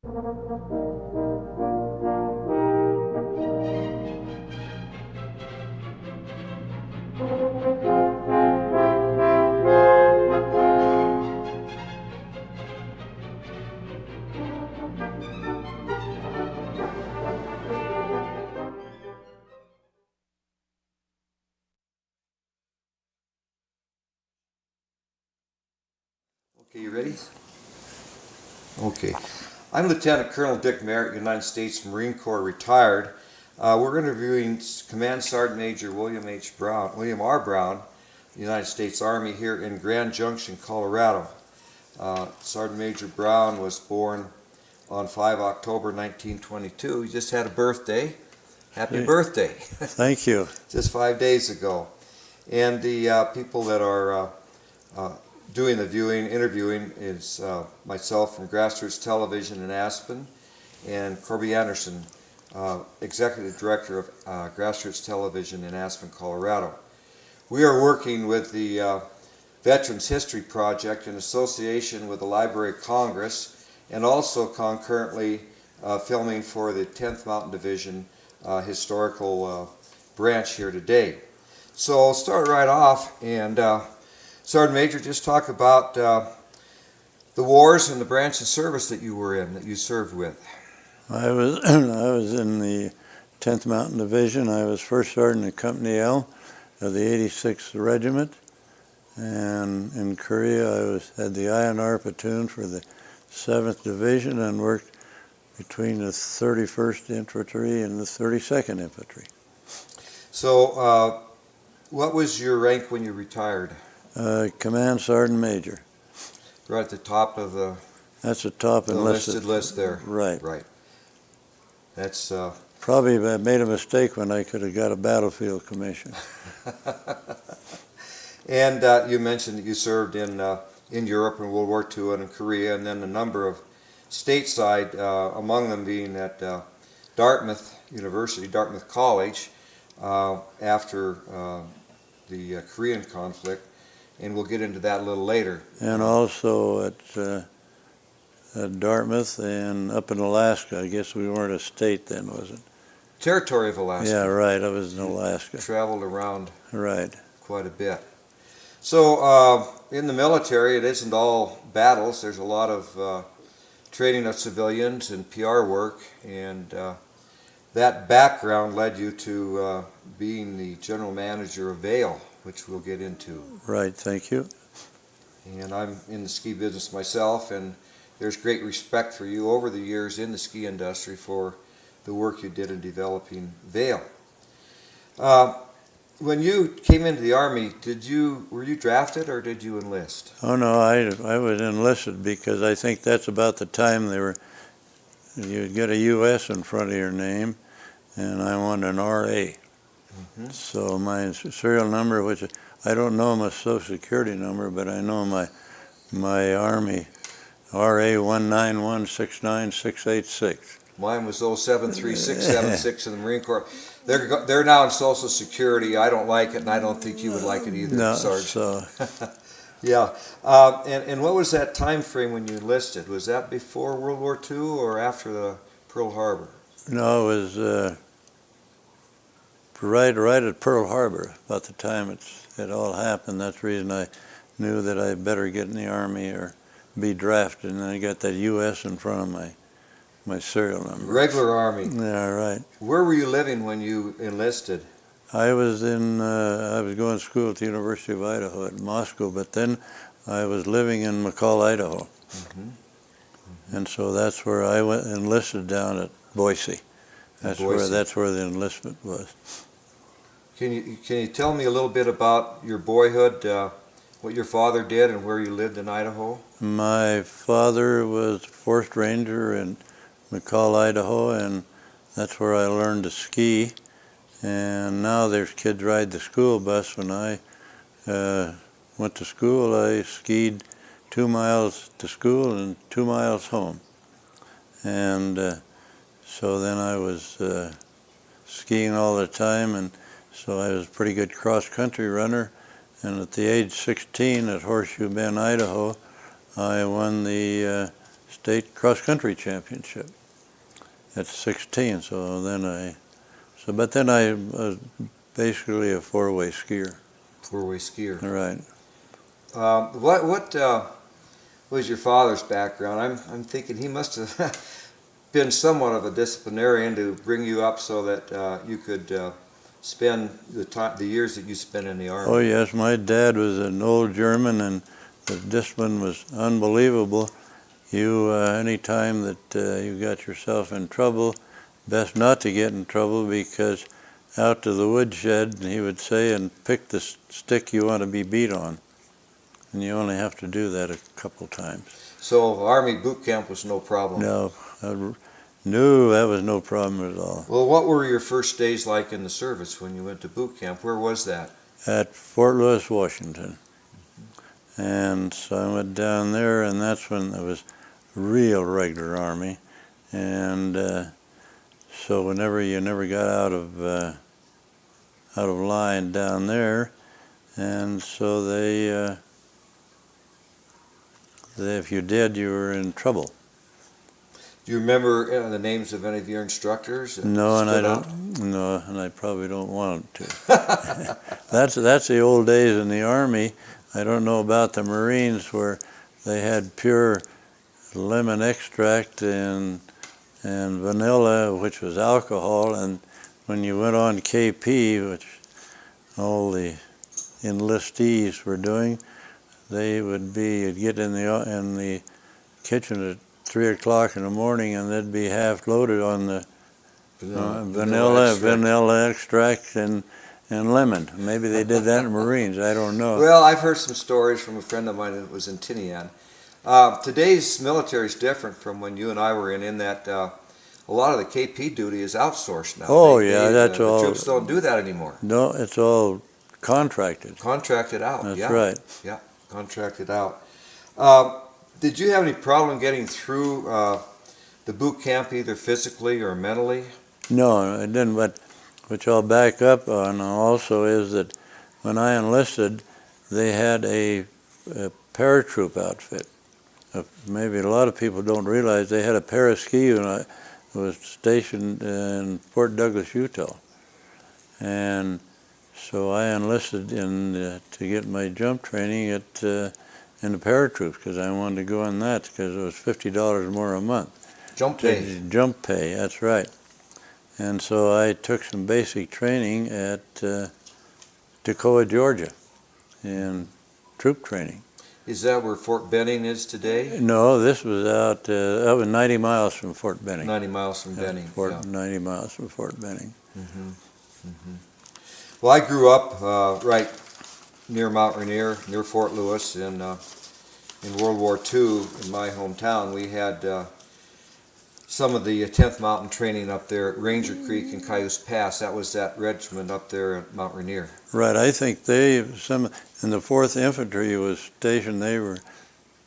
Okay, you ready? Okay. I'm Lieutenant Colonel Dick Merritt, United States Marine Corps, retired. We're interviewing Command Sergeant Major William R. Brown, United States Army, here in Grand Junction, Colorado. Sergeant Major Brown was born on 5 October 1922. He just had a birthday. Happy birthday. Thank you. Just 5 days ago. And the people that are doing the interviewing is myself from GrassRoots Television in Aspen, and Corby Anderson, Executive Director of GrassRoots Television in Aspen, Colorado. We are working with the Veterans History Project in association with the Library of Congress, and also concurrently filming for the 10th Mountain Division historical branch here today. So I'll start right off, and Sergeant Major, just talk about the wars and the branch of service that you were in, that you served with. I was in the 10th Mountain Division. I was First Sergeant in Company L of the 86th Regiment. And in Korea, I had the INR platoon for the 7th Division and worked between the 31st Infantry and the 32nd Infantry. So what was your rank when you retired? Command Sergeant Major. Right at the top of the... That's the top enlisted list there. Right. Right. That's... Probably I made a mistake when I could have got a battlefield commission. And you mentioned that you served in Europe in World War II and in Korea, and then a number of stateside, among them being at Dartmouth University, Dartmouth College, after the Korean conflict. And we'll get into that a little later. And also at Dartmouth and up in Alaska. I guess we weren't a state then, was it? Territory of Alaska. Yeah, right. I was in Alaska. Traveled around right. quite a bit. So in the military, it isn't all battles. There's a lot of training of civilians and PR work, and that background led you to being the general manager of Vail, which we'll get into. Right, thank you. And I'm in the ski business myself, and there's great respect for you over the years in the ski industry for the work you did in developing Vail. When you came into the Army, were you drafted or did you enlist? Oh no, I was enlisted because I think that's about the time you'd get a U.S. in front of your name, and I wanted an R.A. Mm-hmm. So my serial number, which I don't know my Social Security number, but I know my Army, RA 191696686. Mine was 073676 in the Marine Corps. They're now in Social Security. I don't like it, and I don't think you would like it either, no, Sarge. So. Yeah. And what was that time frame when you enlisted? Was that before World War II or after the Pearl Harbor? No, it was right at Pearl Harbor, about the time it all happened. That's the reason I knew that I better get in the Army or be drafted, and then I got that U.S. in front of my serial number. Regular Army. Yeah, right. Where were you living when you enlisted? I was going to school at the University of Idaho at Moscow, but then I was living in McCall, Idaho. Mm-hmm. Mm-hmm. And so that's where I enlisted down at Boise. That's where the enlistment was. Can you tell me a little bit about your boyhood, what your father did and where you lived in Idaho? My father was a forest ranger in McCall, Idaho, and that's where I learned to ski. And now there's kids ride the school bus. When I went to school, I skied 2 miles to school and 2 miles home. And so then I was skiing all the time, and so I was a pretty good cross-country runner. And at the age 16 at Horseshoe Bend, Idaho, I won the state cross-country championship at 16. But then I was basically a four-way skier. Four-way skier. Right. What was your father's background? I'm thinking he must have been somewhat of a disciplinarian to bring you up so that you could spend the years that you spent in the Army. Oh yes, my dad was an old German, and the discipline was unbelievable. Any time that you got yourself in trouble, best not to get in trouble, because out to the woodshed, he would say, and pick the stick you want to be beat on. And you only have to do that a couple times. So Army boot camp was no problem? No, that was no problem at all. Well, what were your first days like in the service when you went to boot camp? Where was that? At Fort Lewis, Washington. And so I went down there, and that's when it was real regular Army. And so whenever you never got out of line down there, and so they if you did, you were in trouble. Do you remember the names of any of your instructors? No, and I don't. No, and I probably don't want to. That's the old days in the Army. I don't know about the Marines, where they had pure lemon extract and vanilla, which was alcohol, and when you went on KP, which all the enlistees were doing, you'd get in the kitchen at 3 o'clock in the morning, and they'd be half loaded on the vanilla extract and lemon. Maybe they did that in Marines. I don't know. Well, I've heard some stories from a friend of mine that was in Tinian. Today's military is different from when you and I were in that a lot of the KP duty is outsourced now. Oh, that's all. The troops don't do that anymore. No, it's all contracted. Contracted out. That's yeah. right. Yeah, contracted out. Did you have any problem getting through the boot camp, either physically or mentally? No, I didn't. But which I'll back up on also is that when I enlisted, they had a paratroop outfit. Maybe a lot of people don't realize they had a paraski unit that was stationed in Fort Douglas, Utah. And so I enlisted to get my jump training in the paratroops, because I wanted to go on that, because it was $50 more a month. Jump pay. Jump pay, that's right. And so I took some basic training at Toccoa, Georgia, in troop training. Is that where Fort Benning is today? No, this was out 90 miles from Fort Benning. 90 miles from Benning. 90 miles from Fort Benning. Mm-hmm. Mm-hmm. Well, I grew up right near Mount Rainier, near Fort Lewis, in World War II. In my hometown, we had some of the 10th Mountain training up there at Ranger Creek and Cayuse Pass. That was that regiment up there at Mount Rainier. Right. I think in the 4th Infantry was stationed. They were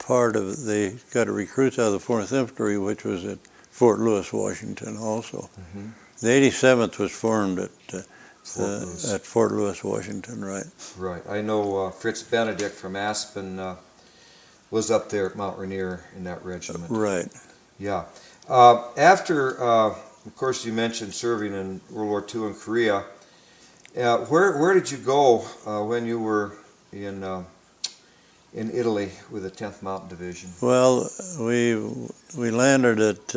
they got recruits out of the 4th Infantry, which was at Fort Lewis, Washington also. Mm-hmm. The 87th was formed at Fort Lewis, Washington, right. Right. I know Fritz Benedict from Aspen was up there at Mount Rainier in that regiment. Right. Yeah. After, of course, you mentioned serving in World War II and Korea. Where did you go when you were in Italy with the 10th Mountain Division? Well, we landed at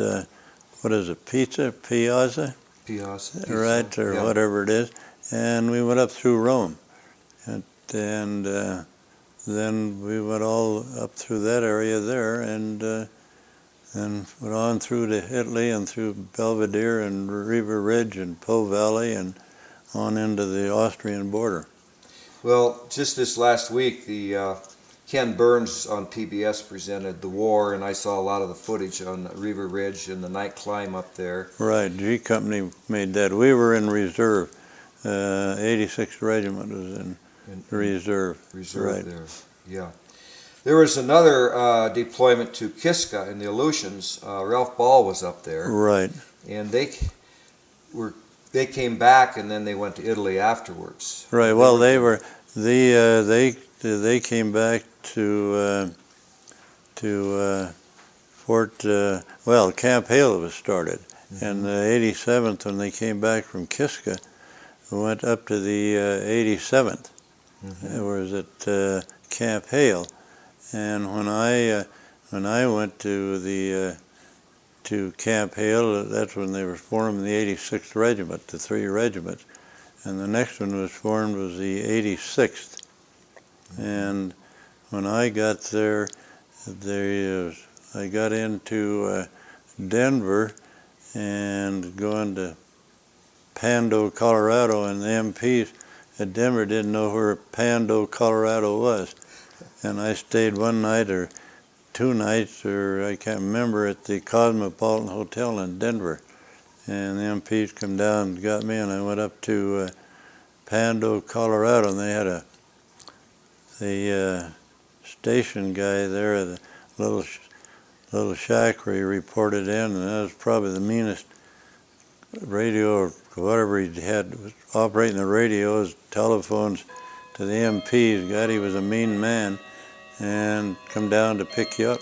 what is it, Piazza, right, or whatever it is, and we went up through Rome, and then we went all up through that area there, and went on through to Italy and through Belvedere and Riva Ridge and Po Valley and on into the Austrian border. Well, just this last week, the Ken Burns on PBS presented The War, and I saw a lot of the footage on Riva Ridge and the night climb up there. Right, G Company made that. We were in reserve. 86th Regiment was in reserve. Reserve, right. There, yeah. There was another deployment to Kiska in the Aleutians. Ralph Ball was up there. Right. And they came back, and then they went to Italy afterwards. Right. Well, they came back to Camp Hale was started. And the 87th, when they came back from Kiska, we went up to the 87th. It was at Camp Hale. And when I went to Camp Hale, that's when they were forming the 86th Regiment, the 3 regiments. And the next one was formed was the 86th. And when I got there, I got into Denver and going to Pando, Colorado, and the MPs at Denver didn't know where Pando, Colorado was. And I stayed one night or 2 nights, or I can't remember, at the Cosmopolitan Hotel in Denver. And the MPs come down and got me, and I went up to Pando, Colorado, and they had the station guy there, the little shack where he reported in, and that was probably the meanest radio or whatever he had operating the radios, telephones to the MPs. God, he was a mean man, and come down to pick you up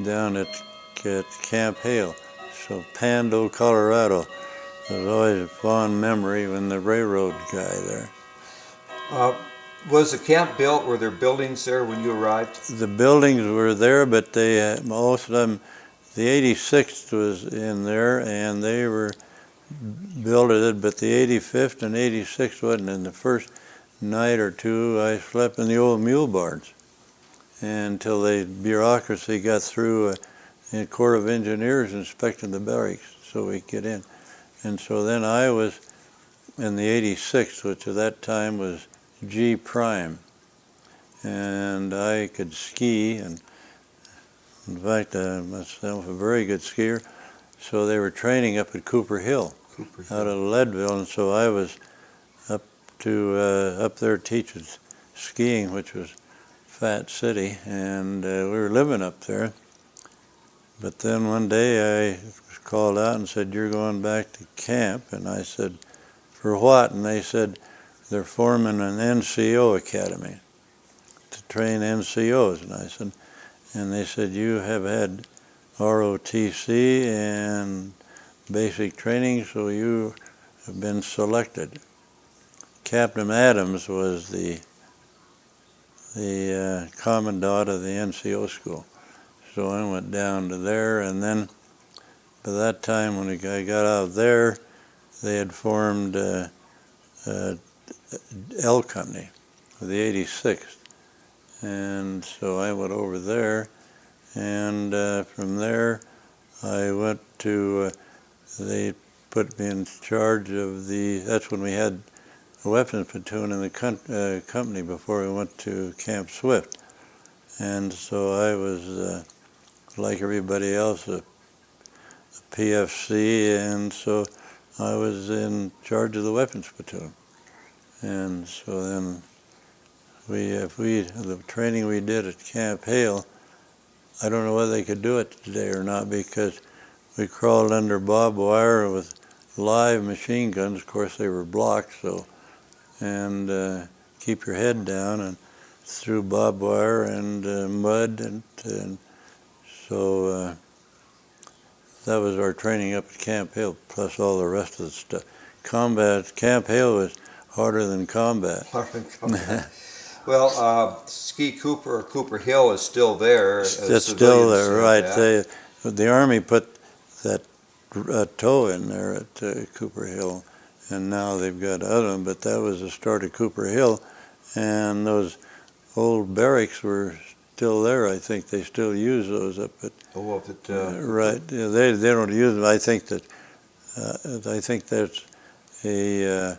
down at Camp Hale. So Pando, Colorado, was always a fond memory when the railroad guy there. Was the camp built? Were there buildings there when you arrived? The buildings were there, but they most of them, the 86th was in there, and they were built it, but the 85th and 86th wasn't. In the first night or 2, I slept in the old mule barns until the bureaucracy got through the Corps of Engineers inspecting the barracks so we could get in. And so then I was in the 86th, which at that time was G prime, and I could ski, and in fact I'm myself a very good skier. So they were training up at Cooper Hill. Out of Leadville, and so I was up there teaching skiing, which was Fat City, and we were living up there. But then one day I was called out and said, "You're going back to camp," and I said, "For what?" And they said, "They're forming an NCO academy to train NCOs." And I said, and they said, "You have had ROTC and basic training, so you have been selected." Captain Adams was the commandant of the NCO school. So I went down to there, and then by that time when I got out of there, they had formed L Company, the 86th. And so I went over there, and from there I went to, they put me in charge of that's when we had a weapons platoon in the company before we went to Camp Swift. And so I was, like everybody else, a PFC, and so I was in charge of the weapons platoon. And so then the training we did at Camp Hale, I don't know whether they could do it today or not, because we crawled under barbed wire with live machine guns. Of course, they were blocked, so, and keep your head down, and through barbed wire and mud, and so that was our training up at Camp Hale, plus all the rest of the stuff. Camp Hale was harder than combat. Harder than combat. Well, Ski Cooper or Cooper Hill is still there. It's still there, right. The Army put that toe in there at Cooper Hill, and now they've got other ones, but that was the start of Cooper Hill, and those old barracks were still there. I think they still use those up at... right. Yeah, they don't use them. I think that's a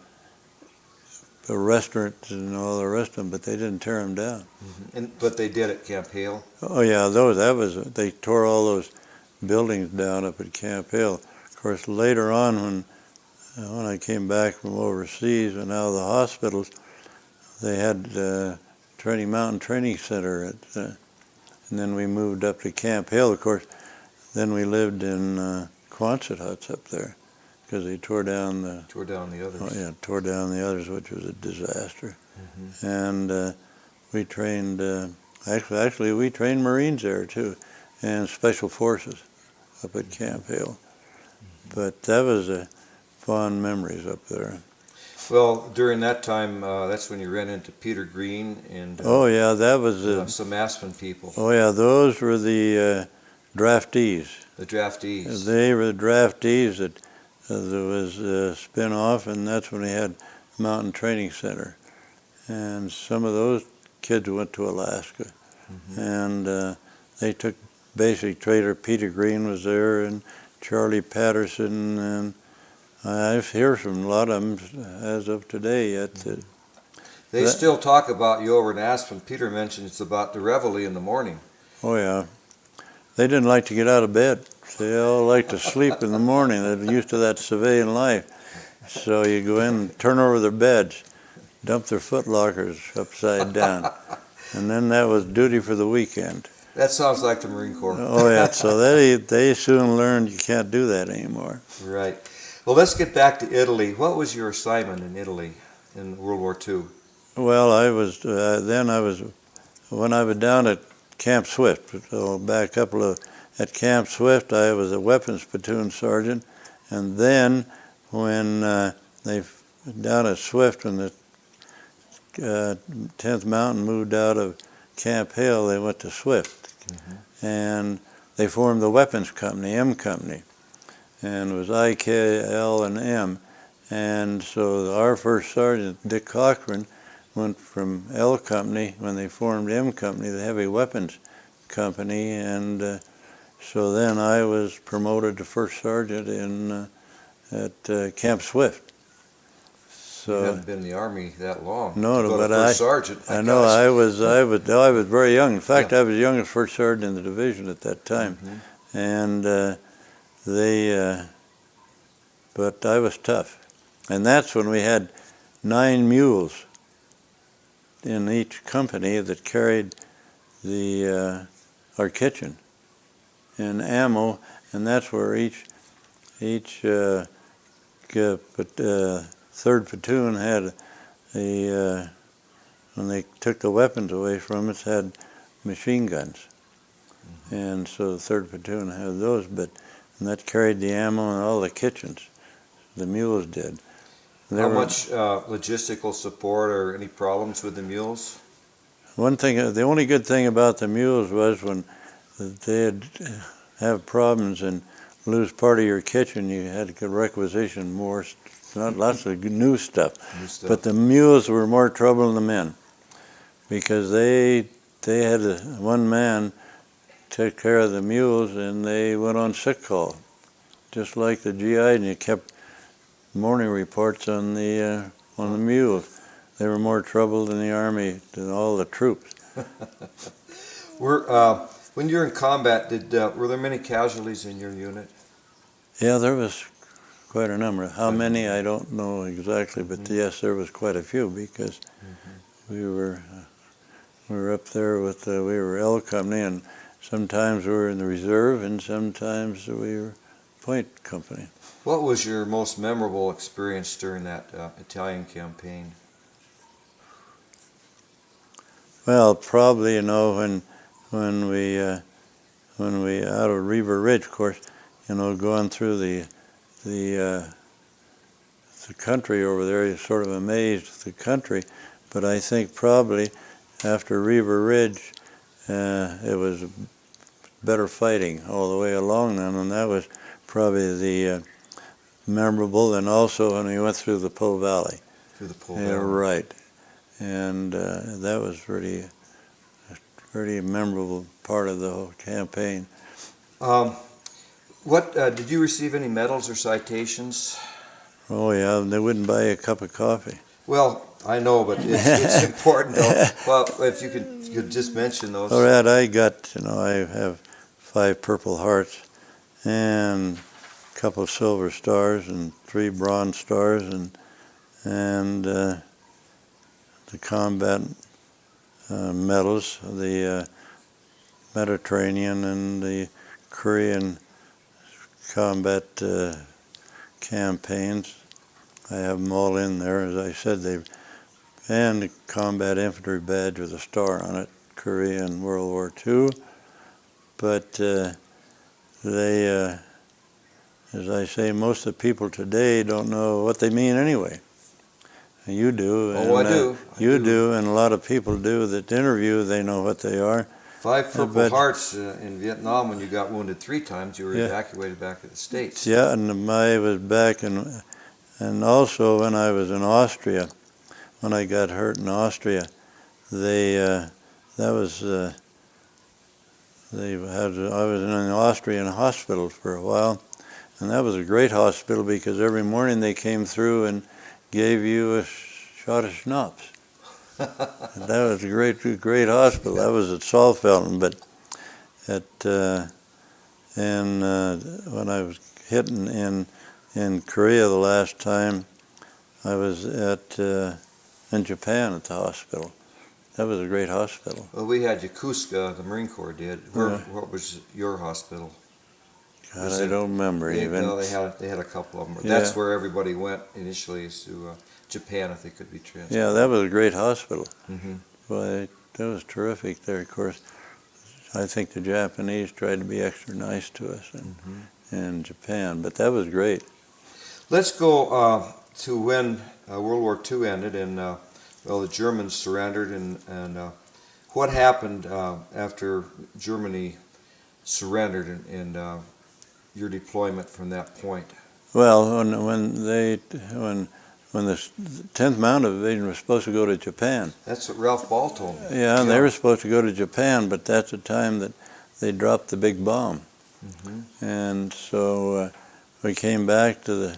restaurant and all the rest of them, but they didn't tear them down. Mm-hmm. But they did at Camp Hale? Oh yeah, they tore all those buildings down up at Camp Hale. Of course, later on when I came back from overseas and out of the hospitals, they had Mountain Training Center, and then we moved up to Camp Hale. Of course, then we lived in Quonset huts up there, because they tore down the others. Oh, yeah, tore down the others, which was a disaster. Mm-hmm. And we trained. Actually, we trained Marines there too, and Special Forces up at Camp Hill. But that was fond memories up there. Well, during that time, that's when you ran into Peter Green and Oh yeah, that was some Aspen people, oh yeah, those were the draftees. the draftees. They were the draftees that there was a spin-off, and that's when we had Mountain Training Center. And some of those kids went to Alaska. And they took basic trader. Peter Green was there, and Charlie Patterson, and I hear from a lot of them as of today yet. They still talk about you over in Aspen. Peter mentioned it's about the reveille in the morning. Oh yeah. They didn't like to get out of bed. They all like to sleep in the morning. They're used to that civilian life. So you go in and turn over their beds, dump their foot lockers upside down. And then that was duty for the weekend. That sounds like the Marine Corps. Oh yeah, so they soon learned you can't do that anymore. Right. Well, let's get back to Italy. What was your assignment in Italy in World War II? Well, I was when I was down at Camp Swift. So back up a little. At Camp Swift, I was a weapons platoon sergeant, and then when they down at Swift, when the 10th Mountain moved out of Camp Hill, they went to Swift, and they formed the weapons company, M Company, and it was I, K, L, and M, and so our first sergeant, Dick Cochran, went from L Company when they formed M Company, the heavy weapons company, and so then I was promoted to first sergeant at Camp Swift. So you haven't been in the Army that long. No, but first sergeant. I know I was very young. In fact, I was the youngest first sergeant in the division at that time, and but I was tough, and that's when we had 9 mules in each company that carried our kitchen and ammo, and that's where each third platoon had when they took the weapons away from us, had machine guns, and so the third platoon had those, and that carried the ammo and all the kitchens. The mules did. How much logistical support or any problems with the mules? One thing, the only good thing about the mules was when they'd have problems and lose part of your kitchen, you had to requisition more, not lots of new stuff. But the mules were more trouble than the men, because they had one man take care of the mules, and they went on sick call, just like the GI, and you kept morning reports on the mules. They were more trouble than the Army, than all the troops. When you were in combat, were there many casualties in your unit? Yeah, there was quite a number. How many, I don't know exactly, but yes, there was quite a few, because we were up there with we were L Company, and sometimes we were in the reserve, and sometimes we were Point Company. What was your most memorable experience during that Italian campaign? Well, probably, when we out of River Ridge, of course, going through the country over there, you're sort of amazed at the country. But I think probably after River Ridge, it was better fighting all the way along then, and that was probably the memorable. And also when we went through the Po Valley. Through the Po Valley. Yeah, right. And that was pretty memorable part of the whole campaign. What did you receive any medals or citations? Oh yeah, they wouldn't buy you a cup of coffee. Well, I know, but it's important though. Well, if you could just mention those. All right, I got, I have 5 Purple Hearts and a couple of Silver Stars and 3 Bronze Stars and the combat medals, the Mediterranean and the Korean combat campaigns. I have them all in there, as I said. And the Combat Infantry Badge with a star on it, Korea and World War II. but they, as I say, most of the people today don't know what they mean anyway. You do. Oh, and, I do. You do, and a lot of people do that interview, they know what they are. 5 Purple Hearts in Vietnam. When you got wounded 3 times, you were evacuated back to the States. Yeah, and I was back, and also when I was in Austria, when I got hurt in Austria, I was in an Austrian hospital for a while, and that was a great hospital because every morning they came through and gave you a shot of schnapps. That was a great hospital. That was at Saalfelden, but when I was hitting in Korea the last time, I was in Japan at the hospital. That was a great hospital. Well, we had Yokosuka, the Marine Corps did. What was your hospital? God, I don't remember even. No, they had a couple of them. That's where everybody went initially, is to Japan if they could be transported. Yeah, that was a great hospital. Mm-hmm. Well, that was terrific there. Of course, I think the Japanese tried to be extra nice to us in Japan, but that was great. Let's go to when World War II ended and the Germans surrendered, and what happened after Germany surrendered and your deployment from that point? Well, when the 10th Mounted Division was supposed to go to Japan. That's what Ralph Ball told me. Yeah, and they were supposed to go to Japan, but that's the time that they dropped the big bomb. Mm-hmm. And so we came back to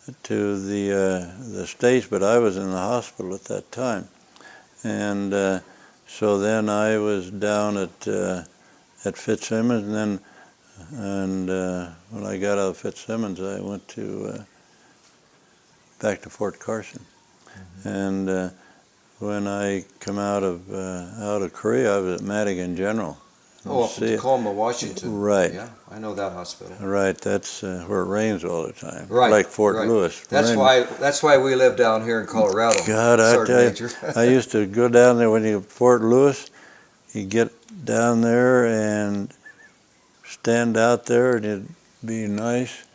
the States, but I was in the hospital at that time. And so then I was down at Fitzsimmons, and when I got out of Fitzsimmons, I went back to Fort Carson. Mm-hmm. And when I come out of Korea, I was at Madigan General. Oh, up in Tacoma, Washington. Right. Yeah, I know that hospital. Right, that's where it rains all the time. Right. Like Fort Lewis. That's why we live down here in Colorado. God, I tell you, I used to go down there when you Fort Lewis. You get down there and stand out there, and it'd be nice,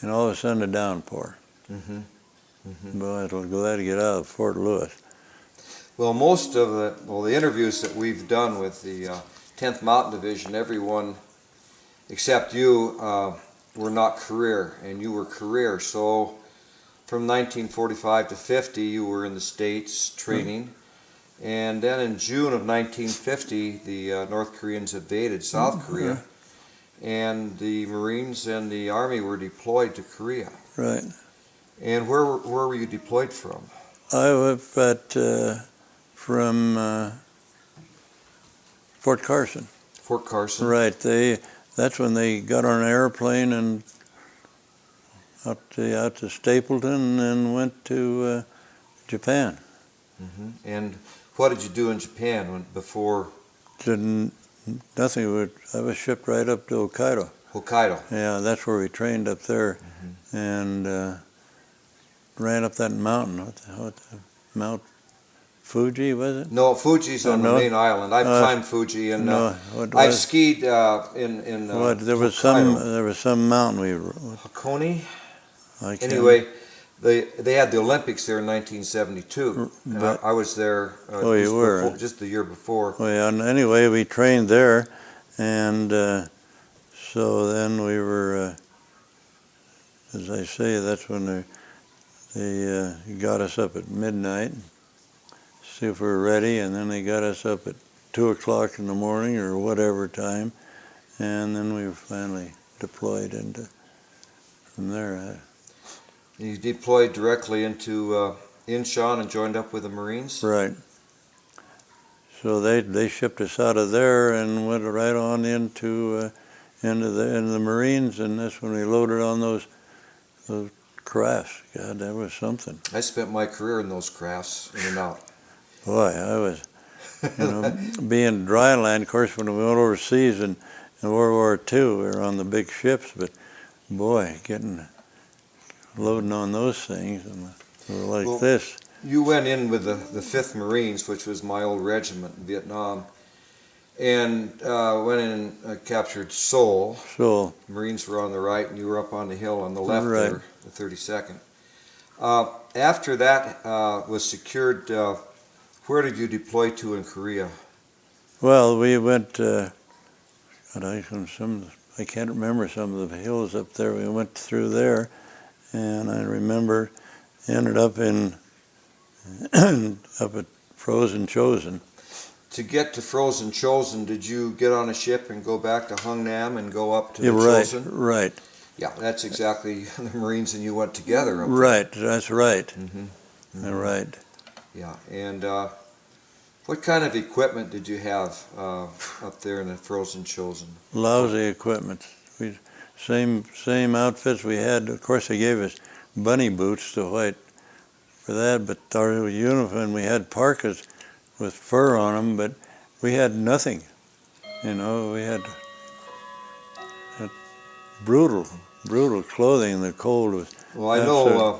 and all of a sudden a downpour. Mm-hmm. Mm-hmm. Boy, it'll glad to get out of Fort Lewis. Well, most of the interviews that we've done with the 10th Mountain Division, everyone except you were not career, and you were career. So from 1945 to 50, you were in the States training. Mm-hmm. And then in June of 1950, the North Koreans invaded South Korea, and the Marines and the Army were deployed to Korea. Right. And where were you deployed from? I was from Fort Carson. Fort Carson. Right. That's when they got on an airplane and out to Stapleton and went to Japan. Mm-hmm. And what did you do in Japan before? Nothing. I was shipped right up to Hokkaido. Hokkaido. Yeah, that's where we trained up there, mm-hmm. and ran up that mountain. What the Mount Fuji, was it? No, Fuji's on the main island. I've climbed Fuji, and I've skied in what? There was Hokkaido. some mountain we. Hakone. Anyway, they had the Olympics there in 1972. I was there. You were just the year before. Oh yeah. And anyway, we trained there, and so then we were. As I say, that's when they got us up at midnight. See if we were ready, and then they got us up at 2 o'clock in the morning or whatever time, and then we were finally deployed from there. You deployed directly into Incheon and joined up with the Marines? Right. So they shipped us out of there and went right on into the Marines, and that's when we loaded on those crafts. God, that was something. I spent my career in those crafts, in and out. Boy, I was, being dry land. Of course, when we went overseas in World War II, we were on the big ships, but boy, loading on those things, and they were like this. You went in with the 5th Marines, which was my old regiment in Vietnam, And went in and captured Seoul. So, Marines were on the right, and you were up on the hill on the left Right. there, the 32nd. After that was secured, where did you deploy to in Korea? well, we went, I can't remember some of the hills up there. We went through there, and I remember ended up up at frozen Chosin. To get to frozen Chosin, did you get on a ship and go back to Hungnam and go up to the Right, Chosin? right, Yeah, that's exactly the Marines and you went together. Up there. right. That's right. Mm-hmm. Right. Yeah, and what kind of equipment did you have up there in the frozen Chosin? Lousy equipment. Same outfits we had. Of course, they gave us bunny boots to white for that, but our uniform, we had parkas with fur on them, but we had nothing. You know, we had brutal clothing. The cold was. Well, I know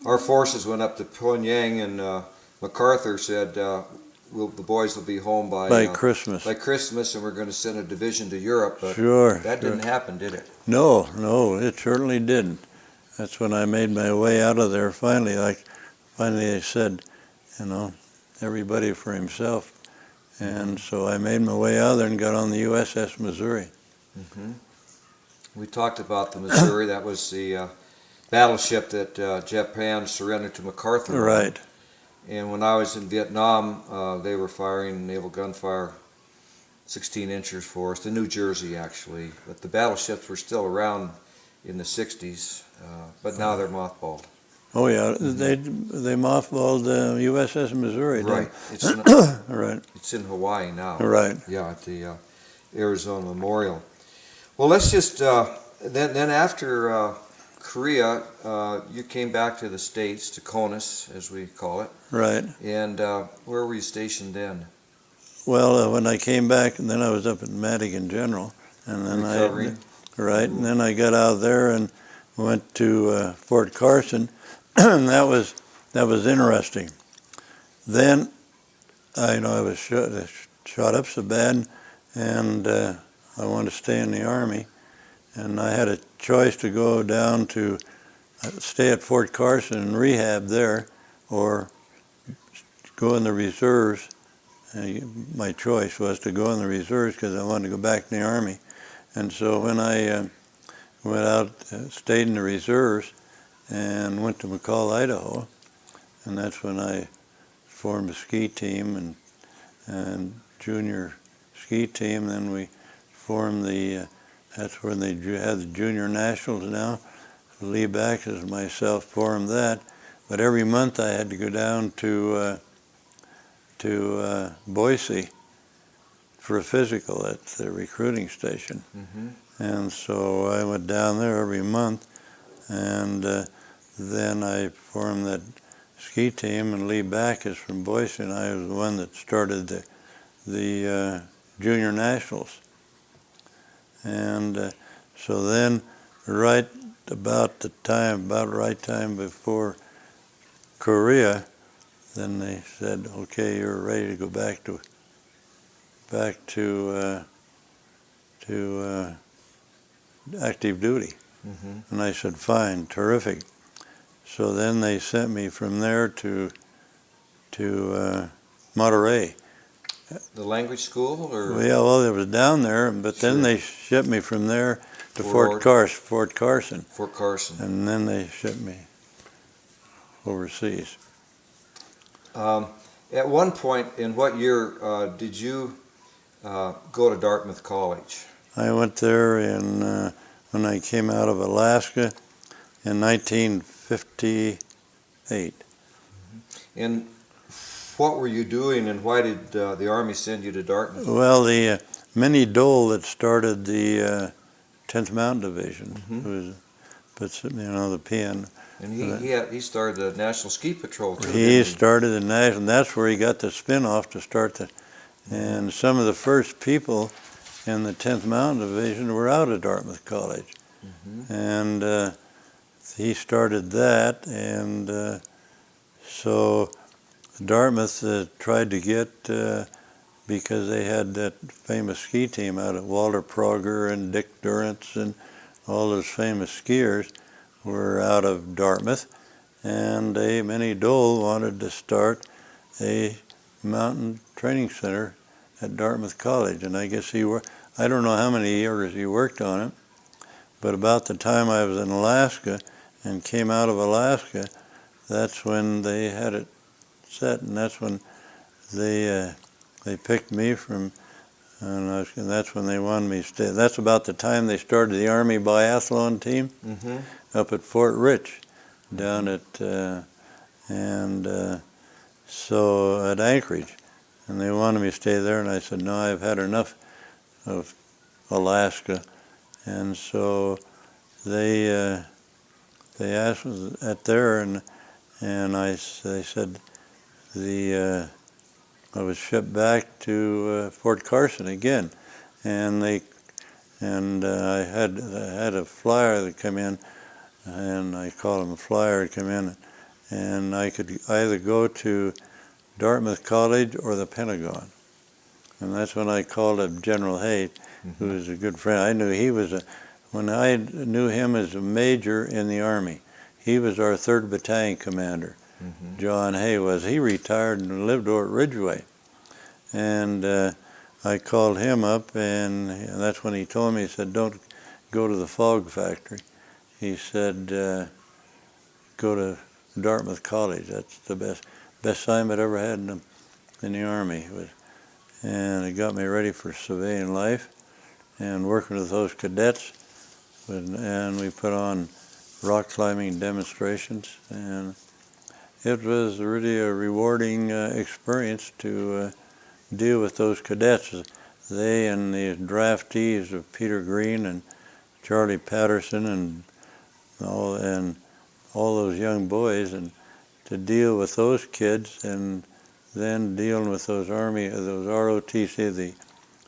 our forces went up to Pyongyang, and MacArthur said the boys will be home by Christmas. By Christmas, and we're going to send a division to Europe. But Sure. that didn't happen, did it? No, it certainly didn't. That's when I made my way out of there finally. Finally they said, you know, everybody for himself. And so I made my way out there and got on the USS Missouri. Mm-hmm. We talked about the Missouri. That was the battleship that Japan surrendered to MacArthur. Right. And when I was in Vietnam, they were firing naval gunfire 16 inches for us, the New Jersey actually. But the battleships were still around in the 60s, but now they're mothballed. Oh yeah, they mothballed the USS Missouri. Right. Right. It's in Hawaii now. Right. Yeah, at the Arizona Memorial. Well, let's just then after Korea, you came back to the States, to CONUS, as we call it. Right. And where were you stationed then? Well, when I came back, and then I was up at Madigan General, and then Recovering? and then I got out of there and went to Fort Carson, and that was interesting. Then, I was shot up so bad, and I wanted to stay in the Army, and I had a choice to go down to stay at Fort Carson and rehab there, or go in the reserves. My choice was to go in the reserves because I wanted to go back in the Army. And so when I went out, stayed in the reserves, and went to McCall, Idaho, and that's when I formed a ski team and junior ski team. Then we formed that's when they had the junior nationals now. Lee Backus and myself formed that. But every month I had to go down to Boise for a physical at the recruiting station. Mm-hmm. And so I went down there every month, and then I formed that ski team, and Lee Backus from Boise and I was the one that started the junior nationals. And so then right time before Korea, then they said, okay, you're ready to go back to active duty. Mm-hmm. And I said, fine, terrific. So then they sent me from there to Monterey. The language school, or? Well, it was down there, but Sure. then they shipped me from there to Fort Fort Carson. Fort Carson. And then they shipped me overseas. At one point, in what year did you go to Dartmouth College? I went there when I came out of Alaska in 1958. And what were you doing, and why did the Army send you to Dartmouth? Well, the Minnie Dole that started the 10th Mountain Division, Mm-hmm. the PN. And he started the National Ski Patrol too. He started the national. That's where he got the spin-off to start the. And some of the first people in the 10th Mountain Division were out of Dartmouth College, Mm-hmm. and he started that, and so Dartmouth tried to get because they had that famous ski team out of Walter Prager and Dick Durrance, and all those famous skiers were out of Dartmouth, and Minnie Dole wanted to start a mountain training center at Dartmouth College, and I guess I don't know how many years he worked on it, but about the time I was in Alaska and came out of Alaska, that's when they had it set, and that's when they picked me from, and that's when they wanted me to stay. That's about the time they started the Army biathlon team up at Fort Rich, down at so at Anchorage, and they wanted me to stay there, and I said no, I've had enough of Alaska, and so they asked me at there, and they said I was shipped back to Fort Carson again, and I had a flyer that come in, and I call him a flyer to come in, and I could either go to Dartmouth College or the Pentagon, and that's when I called up General Hay, who was a good friend. I knew when I knew him as a major in the Army, he was our 3rd Battalion commander. John Hay was. He retired and lived over at Ridgeway. And I called him up, and that's when he told me, he said, don't go to the fog factory. He said, go to Dartmouth College. That's the best assignment I ever had in the Army. And it got me ready for civilian life and working with those cadets. And we put on rock climbing demonstrations, and it was really a rewarding experience to deal with those cadets. They and the draftees of Peter Green and Charlie Patterson and all those young boys, and to deal with those kids, and then dealing with those ROTC, the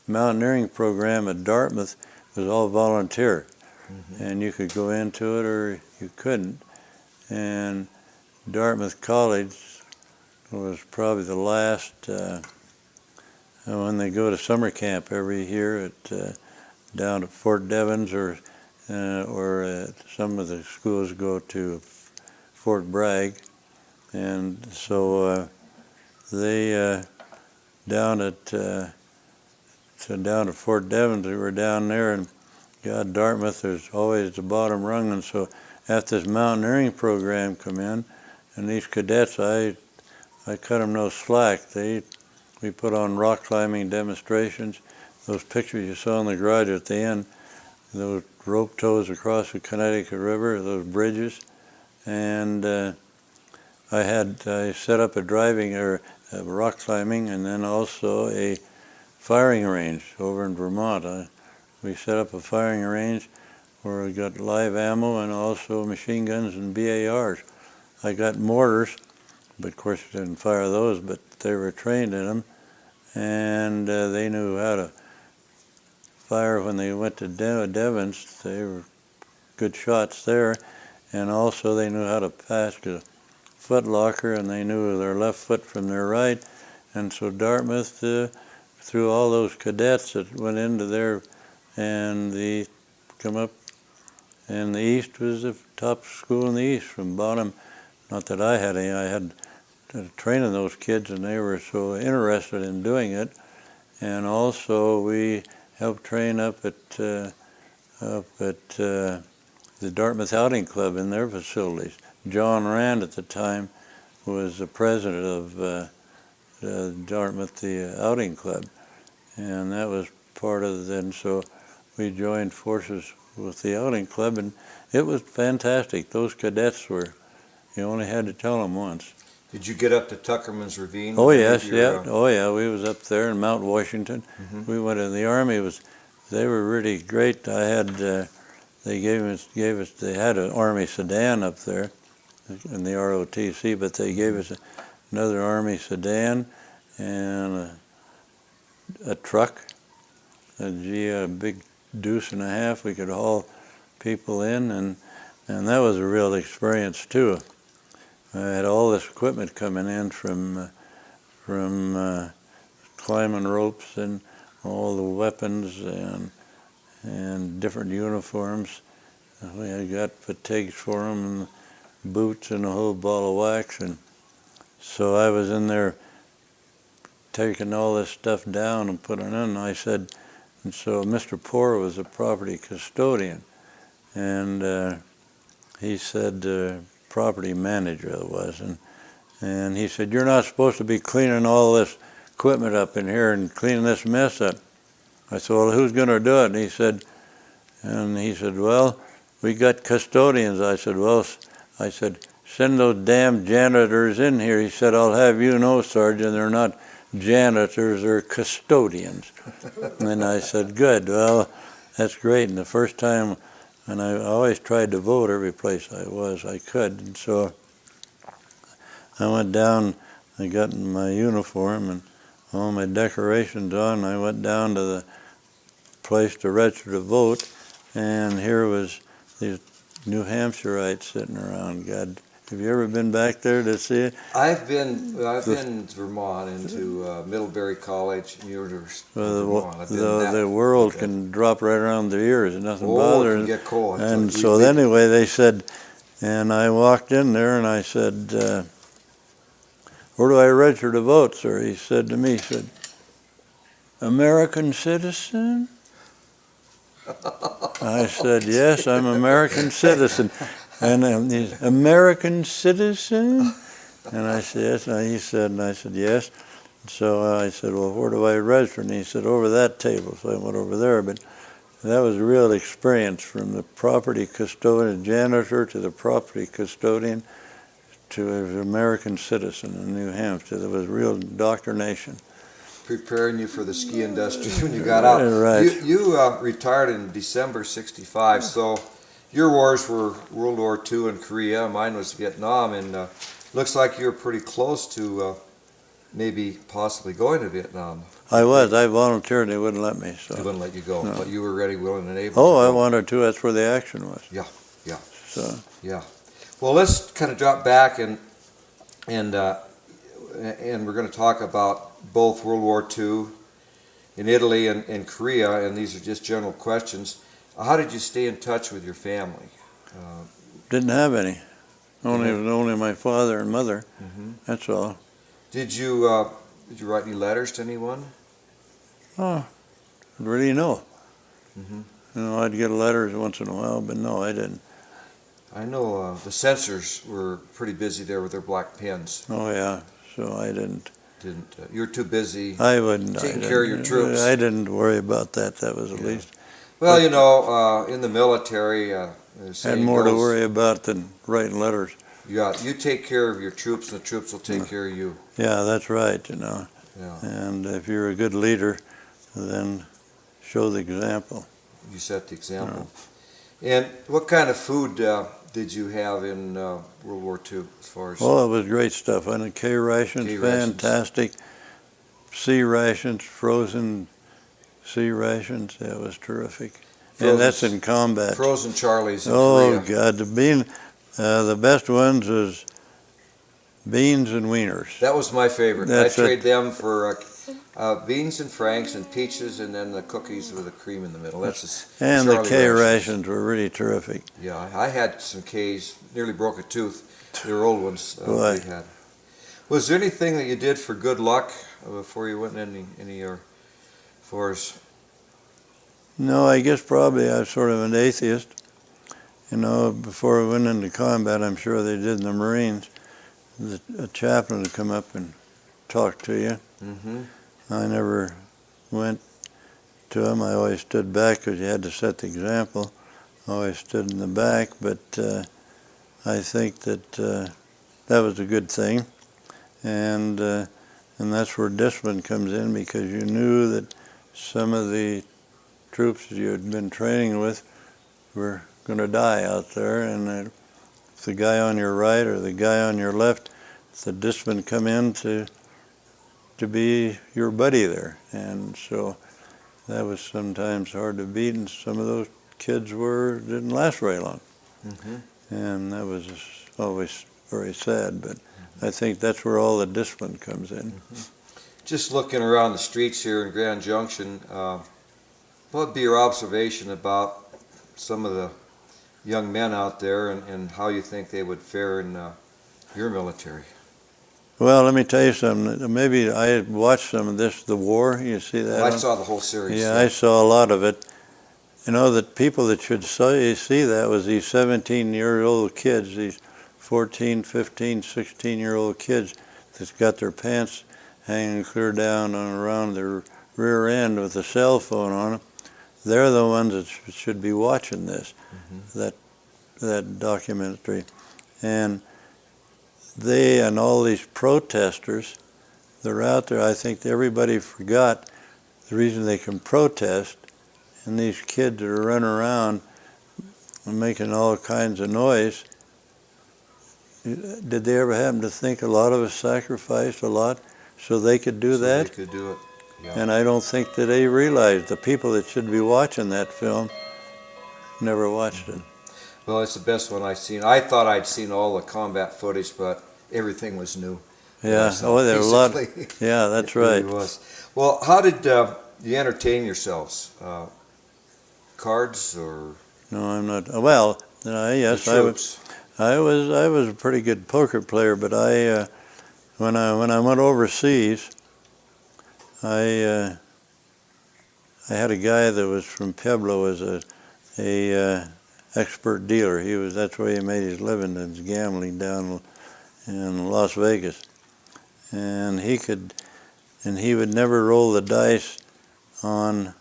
mountaineering program at Dartmouth was all volunteer, and you could go into it or you couldn't. And Dartmouth College was probably the last, when they go to summer camp every year down at Fort Devens, or some of the schools go to Fort Bragg, and so they down at Fort Devens, we were down there, and God, Dartmouth was always the bottom rung, and so after this mountaineering program come in, and these cadets, I cut them no slack. We put on rock climbing demonstrations. Those pictures you saw in the garage at the end, those rope tows across the Connecticut River, those bridges, and I set up a rock climbing, and then also a firing range over in Vermont. We set up a firing range where we got live ammo and also machine guns and BARs. I got mortars, but of course I didn't fire those, but they were trained in them, and they knew how to fire when they went to Devens. They were good shots there, and also they knew how to pass the foot locker, and they knew their left foot from their right. And so Dartmouth, through all those cadets that went into there, and they come up, and the East was the top school in the East from bottom. Not that I had any, I had training those kids, and they were so interested in doing it. And also we helped train up at the Dartmouth Outing Club in their facilities. John Rand at the time was the president of Dartmouth, the Outing Club, and that was part of it. And so we joined forces with the Outing Club, and it was fantastic. Those cadets were, you only had to tell them once. Did you get up to Tuckerman's Ravine? Oh yes, yeah. Oh yeah, we was up there in Mount Washington. We went in the Army. They were really great. I had they gave us they had an Army sedan up there in the ROTC, but they gave us another Army sedan and a truck, a big deuce and a half. We could haul people in, and that was a real experience too. I had all this equipment coming in from climbing ropes and all the weapons and different uniforms. I got fatigues for them and boots and a whole ball of wax. And so I was in there taking all this stuff down and putting it in. And I said, and so Mr. Poor was a property custodian. And he said, property manager it was. And he said, you're not supposed to be cleaning all this equipment up in here and cleaning this mess up. I said, well, who's going to do it? And he said, well, we got custodians. I said, send those damn janitors in here. He said, I'll have you know, Sergeant, they're not janitors, they're custodians. And I said, good, well, that's great. And the first time, and I always tried to vote every place I could. And so I went down, I got in my uniform and all my decorations on. I went down to the place to register to vote, and here was these New Hampshireites sitting around. God, have you ever been back there to see it? I've been to Vermont, into Middlebury College, University of Vermont. The world can drop right around their ears and nothing bothers. It can get cold. And so anyway, they said, and I walked in there and I said, where do I register to vote, sir? He said to me, he said, American citizen? I said, yes, I'm American citizen. And he's American citizen? And I said, yes. And he said, and I said, yes. So I said, well, where do I register? And he said, over that table. So I went over there. But that was a real experience, from the property custodian, janitor, to the property custodian, to an American citizen in New Hampshire. There was real indoctrination. Preparing you for the ski industry when you got out. Right. You retired in December '65, so your wars were World War II and Korea. Mine was Vietnam, and looks like you were pretty close to maybe possibly going to Vietnam. I was. I volunteered. They wouldn't let me. So. They wouldn't let you go, no. But you were ready, willing, and able. Oh, I wanted to. That's where the action was. Yeah, yeah. So. Yeah. Well, let's kind of drop back and we're going to talk about both World War II in Italy and Korea, and these are just general questions. How did you stay in touch with your family? Didn't have any. Only my father and mother. Mm-hmm. That's all. Did you write any letters to anyone? Oh, really no. Mm-hmm. You know, I'd get letters once in a while, but no, I didn't. I know the censors were pretty busy there with their black pens. Oh yeah, so I didn't. You were too busy. I wouldn't. Taking care of your troops. I didn't worry about that. That was at least. Well, you know, in the military, had more to worry about than writing letters. You take care of your troops, and the troops will take care of you. Yeah, that's right. You know. Yeah. And if you're a good leader, then show the example. You set the example. Yeah. And what kind of food did you have in World War II, as far as? Oh, it was great stuff. I mean, K rations, fantastic. C rations, frozen C rations. That was terrific. And that's in combat. Frozen Charlies in Korea. Oh God, the best ones was beans and wieners. That was my favorite. I trade them for beans and franks and peaches, and then the cookies with the cream in the middle. And the K rations were really terrific. Yeah, I had some Ks. Nearly broke a tooth. They were old ones. We had. Was there anything that you did for good luck before you went in any of your force? No, I guess probably I was sort of an atheist. You know, before I went into combat, I'm sure they did in the Marines. A chaplain would come up and talk to you. Mm-hmm. I never went to him. I always stood back because you had to set the example. I always stood in the back, but I think that that was a good thing. And that's where discipline comes in, because you knew that some of the troops you had been training with were going to die out there, and if the guy on your right or the guy on your left, the discipline come in to be your buddy there. And so that was sometimes hard to beat, and some of those kids didn't last very long. Mm-hmm. And that was always very sad, but I think that's where all the discipline comes in. Mm-hmm. just looking around the streets here in Grand Junction, what would be your observation about some of the young men out there and how you think they would fare in your military? Well, let me tell you something. Maybe I watched some of this, The War. You see that? I saw the whole series. Yeah, I saw a lot of it. You know, the people that should see that was these 17-year-old kids, these 14, 15, 16-year-old kids that's got their pants hanging clear down and around their rear end with a cell phone on them. They're the ones that should be watching this, that documentary. And they and all these protesters, they're out there. I think everybody forgot the reason they can protest, and these kids are running around and making all kinds of noise. Did they ever happen to think a lot of us sacrificed a lot so they could do that? They could do it. Yeah. And I don't think that they realized the people that should be watching that film never watched it. Well, it's the best one I've seen. I thought I'd seen all the combat footage, but everything was new. Yeah, oh, there were a lot. Yeah, that's right. It really was. Well, how did you entertain yourselves? Cards or? No, I'm not. Well, yes, I was a pretty good poker player, but when I went overseas, I had a guy that was from Pueblo, was a expert dealer. That's where he made his living, is gambling down in Las Vegas, and he would never roll the dice on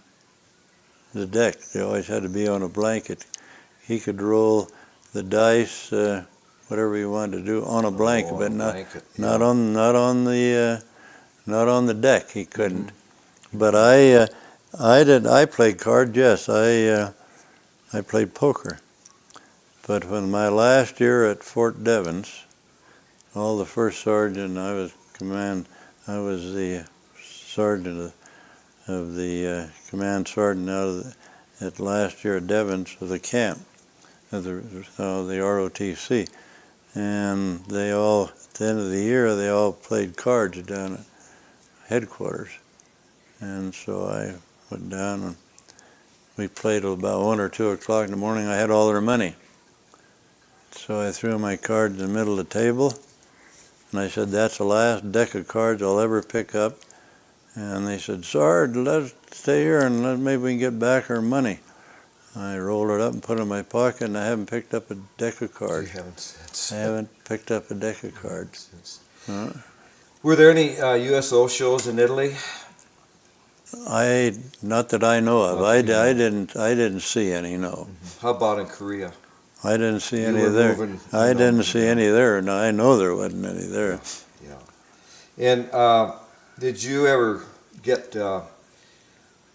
the deck. They always had to be on a blanket. He could roll the dice, whatever he wanted to do, on a blanket, but not on the deck. He couldn't. But I played cards. Yes, I played poker. But when my last year at Fort Devens, all the first sergeant, I was the sergeant of the command sergeant at last year at Devens of the camp, of the ROTC. And they all, at the end of the year, they all played cards down at headquarters. And so I went down and we played till about 1 or 2 o'clock in the morning. I had all their money. So I threw my cards in the middle of the table, and I said, that's the last deck of cards I'll ever pick up. And they said, Sarge, let's stay here and maybe we can get back our money. I rolled it up and put it in my pocket, and I haven't picked up a deck of cards. You haven't since. I haven't picked up a deck of cards. Were there any USO shows in Italy? Not that I know of. I didn't see any. No. How about in Korea? I didn't see any there. I didn't see any there. No, I know there wasn't any there. Yeah. And did you ever get, well,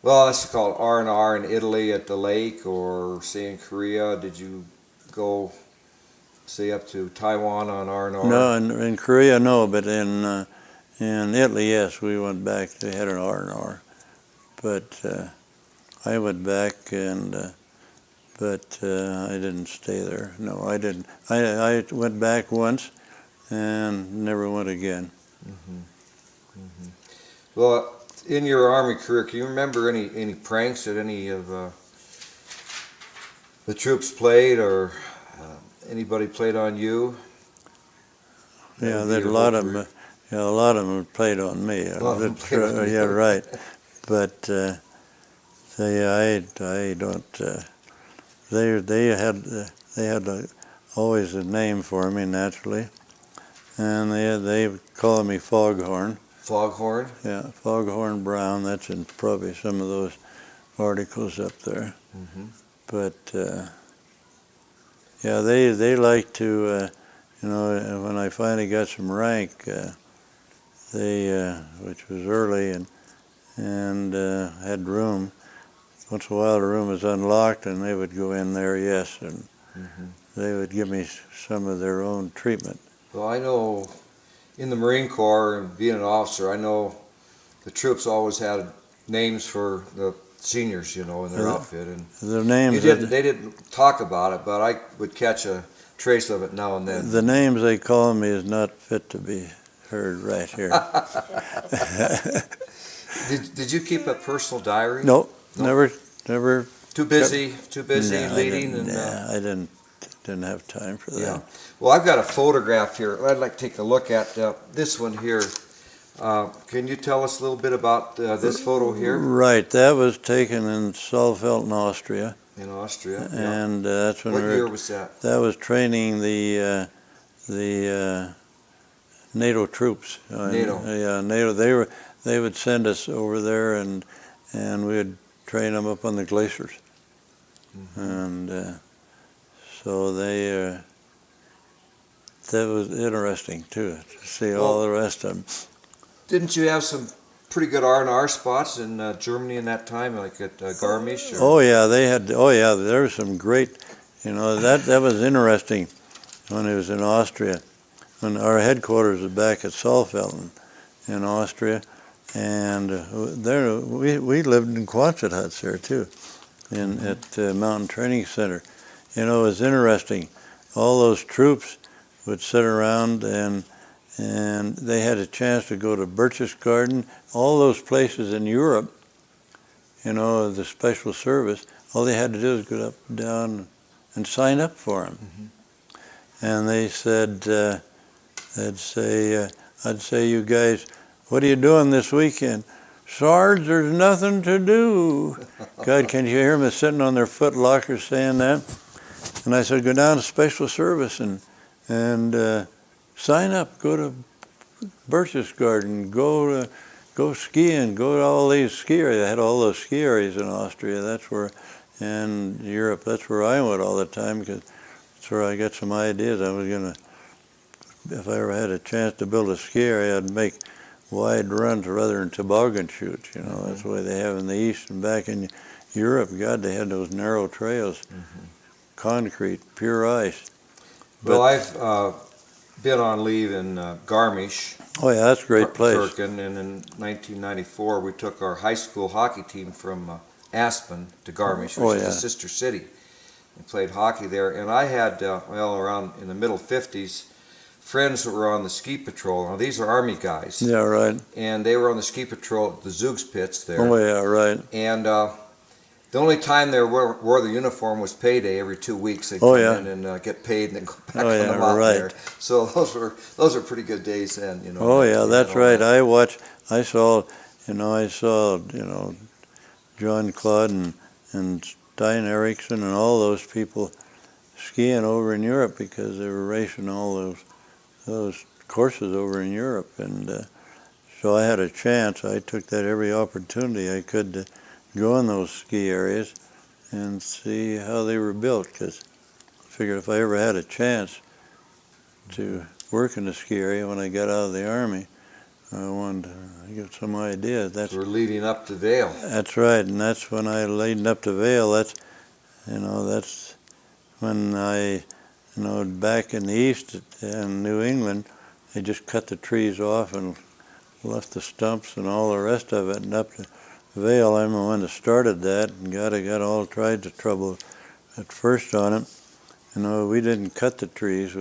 let's call it R&R in Italy at the lake, or say in Korea? Did you go, say, up to Taiwan on R&R? No, in Korea, no, but in Italy, yes, we went back. They had an R&R. But I went back, but I didn't stay there. No, I didn't. I went back once and never went again. Well, in your Army career, can you remember any pranks that any of the troops played, or anybody played on you? Yeah, there's a lot of them. Yeah, a lot of them played on me. Yeah, right. But I don't. They had always a name for me, naturally, and they called me Foghorn. Foghorn? Yeah, Foghorn Brown. That's in probably some of those articles up there. But yeah, they like to, when I finally got some rank, which was early and had room. Once in a while the room was unlocked and they would go in there, yes, and they would give me some of their own treatment. Well, I know in the Marine Corps and being an officer, I know the troops always had names for the seniors, in their outfit. And the names they didn't talk about it, but I would catch a trace of it now and then. The names they call me is not fit to be heard right here. Did you keep a personal diary? No, No? never. Too busy No, leading? I didn't have time for that. Yeah. Well, I've got a photograph here. I'd like to take a look at this one here. Can you tell us a little bit about this photo here? Right, that was taken in Saalfelden, Austria. In Austria, yeah. And that's when What year was that? That was training the NATO troops. NATO. Yeah, NATO. They would send us over there, and we would train them up on the glaciers. Mm-hmm. And so that was interesting too, to see all the rest of them. Didn't you have some pretty good R&R spots in Germany in that time, like at Garmisch? Or? Oh yeah, they had. Oh yeah, there was some great. That was interesting when it was in Austria. When our headquarters was back at Saalfelden in Austria, and there we lived in Quonset huts there too, at the Mountain Training Center. It was interesting. All those troops would sit around and they had a chance to go to Berchtesgaden, all those places in Europe, the special service. All they had to do was go up and down and sign up for them. Mm-hmm. And they said, I'd say, you guys, what are you doing this weekend? Sarge, there's nothing to do. God, can you hear them sitting on their foot lockers saying that? And I said, go down to special service and sign up, go to Berchtesgaden, go skiing, go to all these ski areas. They had all those ski areas in Austria. And Europe, that's where I went all the time, because that's where I got some ideas. I was going to, if I ever had a chance to build a ski area, I'd make wide runs rather than toboggan chutes. That's the way they have in the East. And back in Europe, God, they had those narrow trails, concrete, pure ice. Well, I've been on leave in Garmisch. Oh yeah, that's a great place. Pitkin, and in 1994 we took our high school hockey team from Aspen to Garmisch, which is a sister city. We played hockey there, and I had, around in the middle 50s, friends that were on the ski patrol. Now these are Army guys. Yeah, right. And they were on the ski patrol at the Zug's pits there. Oh yeah, right. And the only time they wore the uniform was payday. Every 2 weeks they'd come in and get paid and then go back on the mountain there. So those were pretty good days then, Oh yeah, that's right. I saw John Claude and Stein Eriksson and all those people skiing over in Europe, because they were racing all those courses over in Europe. And so I had a chance. I took that every opportunity I could to go in those ski areas and see how they were built, because I figured if I ever had a chance to work in the ski area when I got out of the Army, I wanted to get some idea. We're leading up to Vail. That's right, and that's when I leading up to Vail. That's when I, back in the East in New England, they just cut the trees off and left the stumps and all the rest of it, and up to Vail, I'm the one that started that, and got all tried of trouble at first on it. We didn't cut the trees.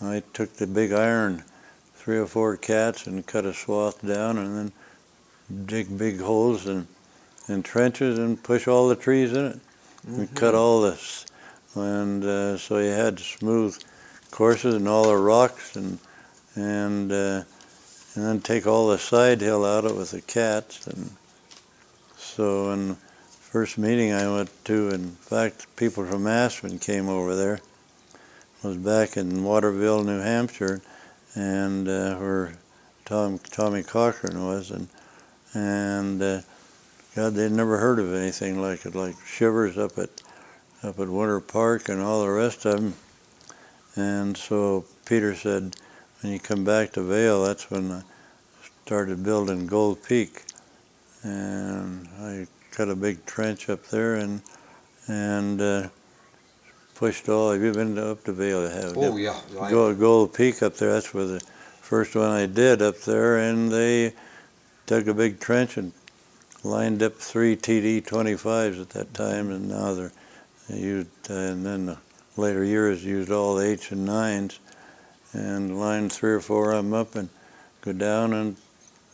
I took the big iron, 3 or 4 cats, and cut a swath down, and then dig big holes and trenches and push all the trees in it. We cut all this, and so you had smooth courses and all the rocks, and then take all the side hill out of it with the cats. And so in the first meeting I went to, in fact, people from Aspen came over there. It was back in Waterville, New Hampshire, and where Tommy Cochran was, and God, they'd never heard of anything like it, like Shivers up at Winter Park and all the rest of them. And so Peter said, when you come back to Vail, that's when I started building Gold Peak. And I cut a big trench up there and pushed all. Have you been up to Vail? Oh yeah. Gold Peak up there. That's where the first one I did up there, and they dug a big trench and lined up 3 TD-25s at that time, and now they used, and then the later years used all the 8s and 9s, and lined 3 or 4 of them up, and go down and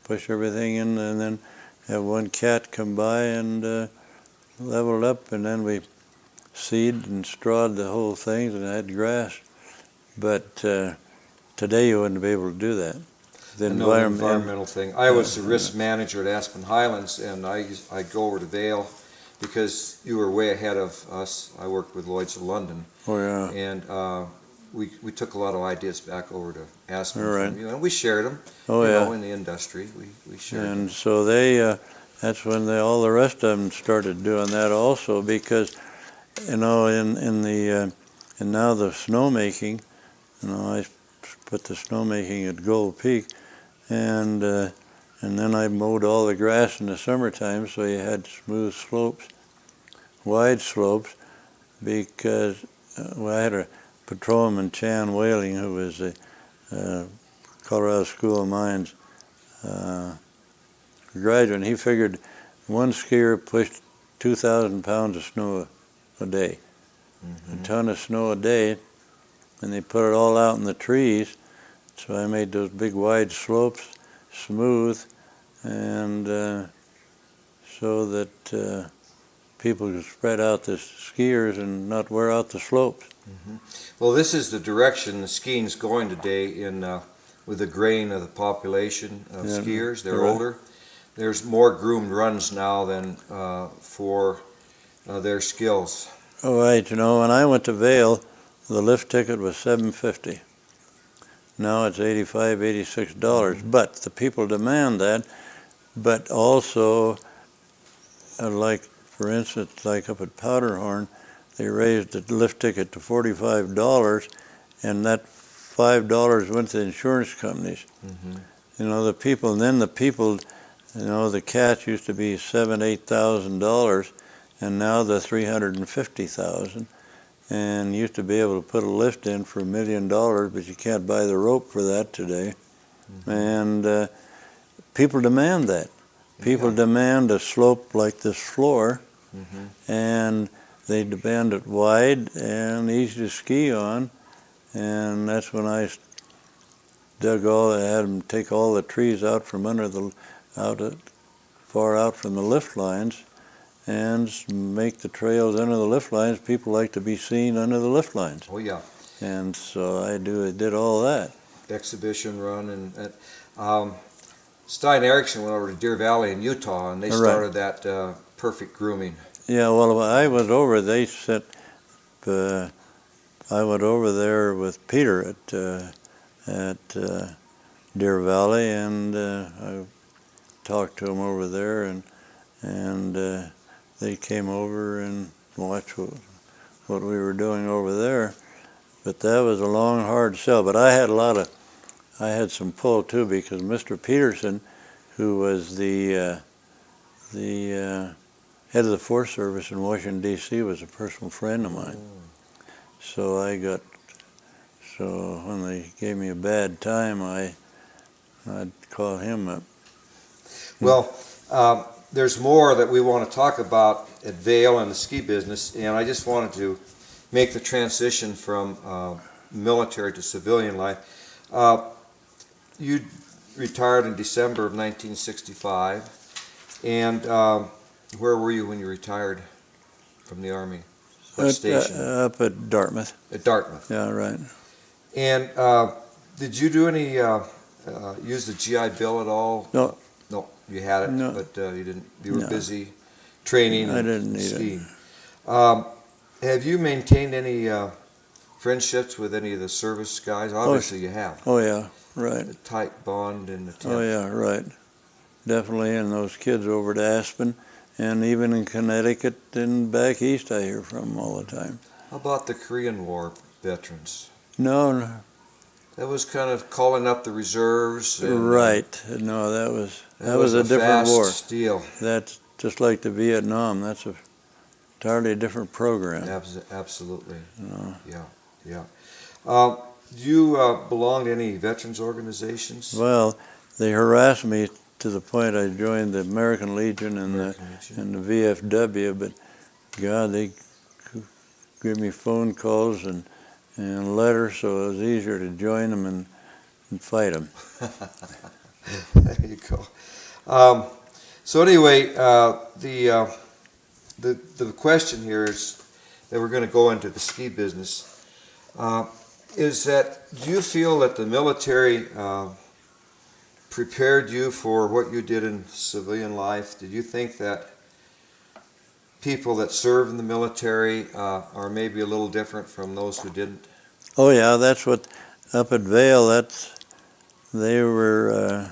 push everything in, and then have one cat come by and level it up, and then we seed and strawed the whole thing and had grass. But today you wouldn't be able to do that. The environmental thing. I was the risk manager at Aspen Highlands, and I'd go over to Vail because you were way ahead of us. I worked with Lloyd's of London. Oh, yeah. And we took a lot of ideas back over to Aspen Right. from you, and we shared them. Oh, you yeah. know, in the industry, we shared them. And so they, that's when all the rest of them started doing that also, because, you know, in the, and now the snowmaking, you know, I put the snowmaking at Gold Peak, and then I mowed all the grass in the summertime, so you had smooth slopes, wide slopes, because I had a patrolman, Chan Whaling, who was a Colorado School of Mines graduate, and he figured one skier pushed 2,000 pounds of snow a day, a ton of snow a day, and they put it all out in the trees. So I made those big wide slopes smooth, and so that people could spread out the skiers and not wear out the slopes. Well, this is the direction the skiing's going today in with the graying of the population of skiers. They're older. There's more groomed runs now than for their skills. Oh, right. You know, when I went to Vail, the lift ticket was $7.50. Now it's $85, $86. But the people demand that. But also, like for instance, like up at Powderhorn, they raised the lift ticket to $45, and that $5 went to the insurance companies. You know, the people, and then the people, you know, the cats used to be $7,000, $8,000, and now they're $350,000. And you used to be able to put a lift in for $1 million, but you can't buy the rope for that today. And people demand that. People demand a slope like this floor, and they demand it wide and easy to ski on. And that's when I dug I had them take all the trees out from under far out from the lift lines, and make the trails under the lift lines. People like to be seen under the lift lines. Oh, yeah. And so I did all that. Exhibition run, and Stein Erickson went over to Deer Valley in Utah, and they started that perfect grooming. Yeah, well, I was over. They sent. I went over there with Peter at Deer Valley, and I talked to him over there, and they came over and watched what we were doing over there. But that was a long, hard sell. But I had some pull too, because Mr. Peterson, who was the head of the Forest Service in Washington, D.C., was a personal friend of mine. So when they gave me a bad time, I'd call him up. Well, there's more that we want to talk about at Vail and the ski business, and I just wanted to make the transition from military to civilian life. You retired in December of 1965, and where were you when you retired from the Army? What station? Up at Dartmouth. At Dartmouth. Yeah, right. And did you do any use the GI Bill at all? No. No, you had it, No. but you didn't. You were busy training and I didn't need skiing. Have you maintained any friendships with any of the service guys? Obviously, you have. Oh yeah, right. A tight bond in the tent. Oh yeah, right. Definitely, and those kids over at Aspen, and even in Connecticut and back east, I hear from them all the time. How about the Korean War veterans? No. That was kind of calling up the reserves. And, right. No, that was a different war. Deal. That's just like the Vietnam. That's a entirely different program. Absolutely. No. Yeah. Do you belong to any veterans organizations? Well, they harassed me to the point I joined the American Legion and the VFW, but God, they give me phone calls and letters, so it was easier to join them, and fight them. There you go. So anyway, the question here is that we're going to go into the ski business. Is that, do you feel that the military prepared you for what you did in civilian life? Did you think that people that serve in the military are maybe a little different from those who didn't? Oh yeah, that's what, up at Vail, they were,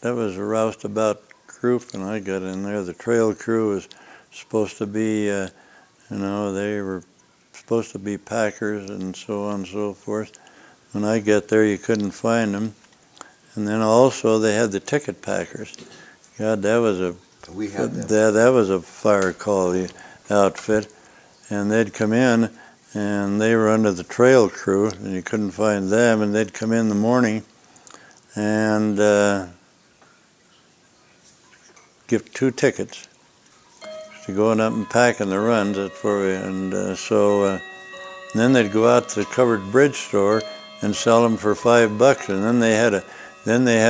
that was a roustabout group when I got in there. The trail crew was supposed to be, they were supposed to be packers and so on and so forth. When I got there, you couldn't find them. And then also they had the ticket packers. God, that was that was a fire call outfit. And they'd come in, and they were under the trail crew, and you couldn't find them. And they'd come in the morning and give 2 tickets to going up and packing the runs. And then they'd go out to the covered bridge store and sell them for $5. And then they had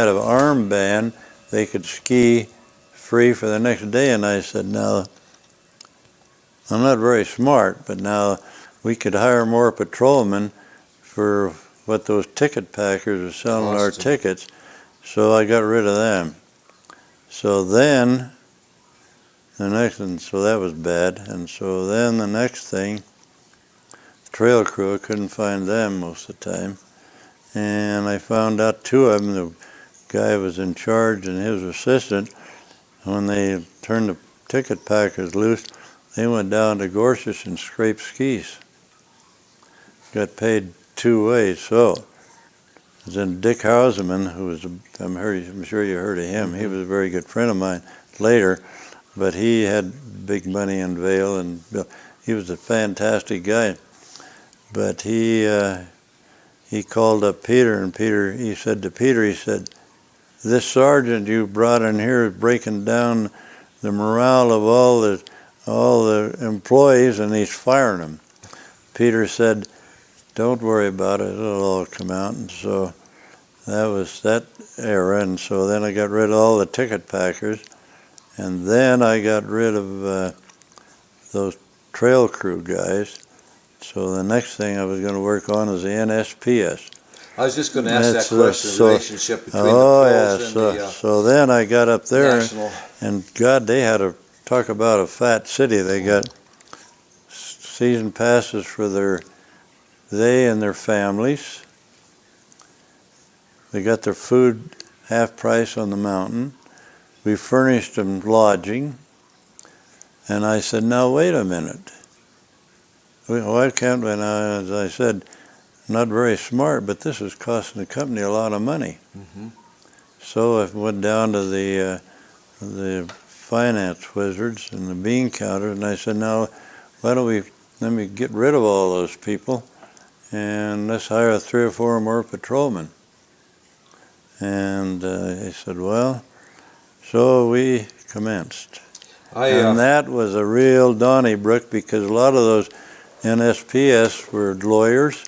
an armband. They could ski free for the next day. And I said, now, I'm not very smart, but now we could hire more patrolmen for what those ticket packers are selling our tickets. So I got rid of them. So then, so that was bad. And so then the next thing, trail crew, I couldn't find them most of the time. And I found out 2 of them, the guy was in charge and his assistant, when they turned the ticket packers loose, they went down to Gorsuch and scraped skis. Got paid 2 ways. So then Dick Houseman, who was, I'm sure you heard of him, he was a very good friend of mine later, but he had big money in Vail, and he was a fantastic guy. But he called up Peter, and he said, this sergeant you brought in here is breaking down the morale of all the employees, and he's firing them. Peter said, don't worry about it, it'll all come out. And so that was that era. And so then I got rid of all the ticket packers, and then I got rid of those trail crew guys. So the next thing I was going to work on is the NSPS. I was just going to ask that question, the relationship between the pros and the so then I got up there, national. And God, they had to talk about a fat city. They got season passes for they and their families. They got their food half price on the mountain. We furnished them lodging. And I said, now wait a minute. Why can't we? Now, as I said, not very smart, but this is costing the company a lot of money. Mm-hmm. So I went down to the finance wizards and the bean counters, and I said, now, let me get rid of all those people, and let's hire 3 or 4 more patrolmen. And he said, well, so we commenced. And that was a real Donnybrook, because a lot of those NSPS were lawyers,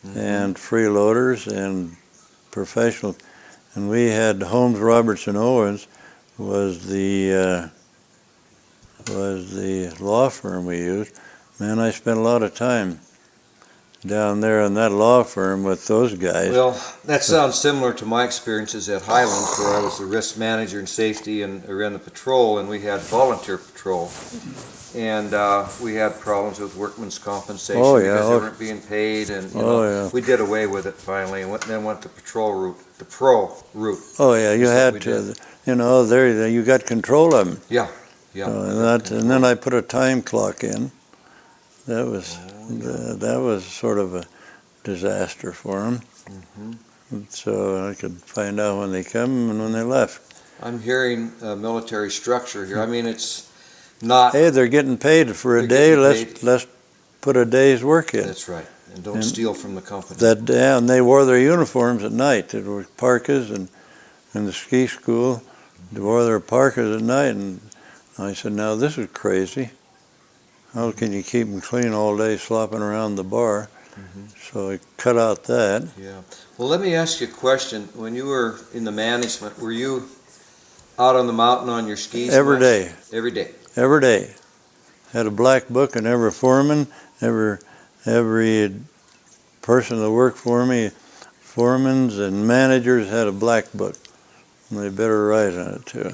mm-hmm. and freeloaders and professional. And we had Holmes, Robertson, Owens was the law firm we used. Man, I spent a lot of time down there in that law firm with those guys. Well, that sounds similar to my experiences at Highland, where I was the risk manager and safety and ran the patrol, and we had volunteer patrol. And we had problems with workmen's compensation because they weren't being paid, and we did away with it finally, and then went the patrol route, the pro route. Oh yeah, you had to, there you got control of them. Yeah. And then I put a time clock in. That was sort of a disaster for them. Mm-hmm. So I could find out when they come and when they left. I'm hearing a military structure here. I mean, it's not. Hey, they're getting paid for a day. Let's put a day's work in. That's right, and don't steal from the company. And they wore their uniforms at night. They were parkas, and in the ski school, they wore their parkas at night. And I said, now this is crazy. How can you keep them clean all day slopping around the bar? So I cut out that. Yeah. Well, let me ask you a question. When you were in the management, were you out on the mountain on your skis? Every day. Every day. Every day. Had a black book, and every foreman, every person that worked for me, foremans and managers had a black book. And they better write on it too.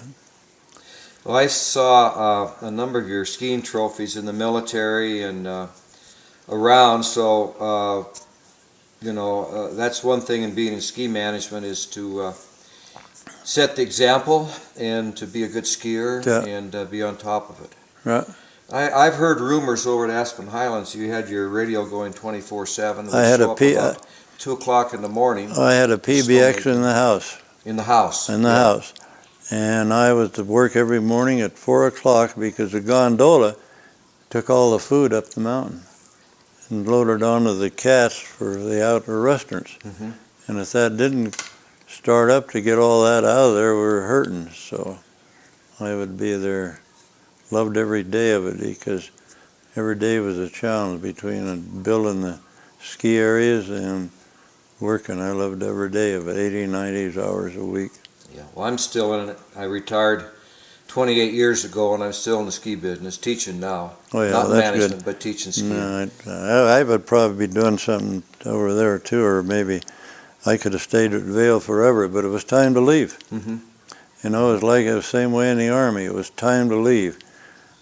Well, I saw a number of your skiing trophies in the military and around, so that's one thing in being in ski management is to set the example and to be a good skier and be on top of it. Right. I've heard rumors over at Aspen Highlands you had your radio going 24/7. I had a 2 o'clock in the morning. I had a PBX in the house. In the house. In the house. And I was to work every morning at 4 o'clock because the gondola took all the food up the mountain and loaded onto the cats for the outdoor restaurants. And if that didn't start up to get all that out of there, we were hurting. So I would be there. Loved every day of it because every day was a challenge between building the ski areas and working. I loved every day of it, 80, 90 hours a week. Yeah, well, I'm still in it. I retired 28 years ago, and I'm still in the ski business, teaching now. Oh, yeah, not that's management, good. but teaching skiing. No, I would probably be doing something over there too, or maybe I could have stayed at Vail forever, but it was time to leave. You know, it was like the same way in the Army. It was time to leave.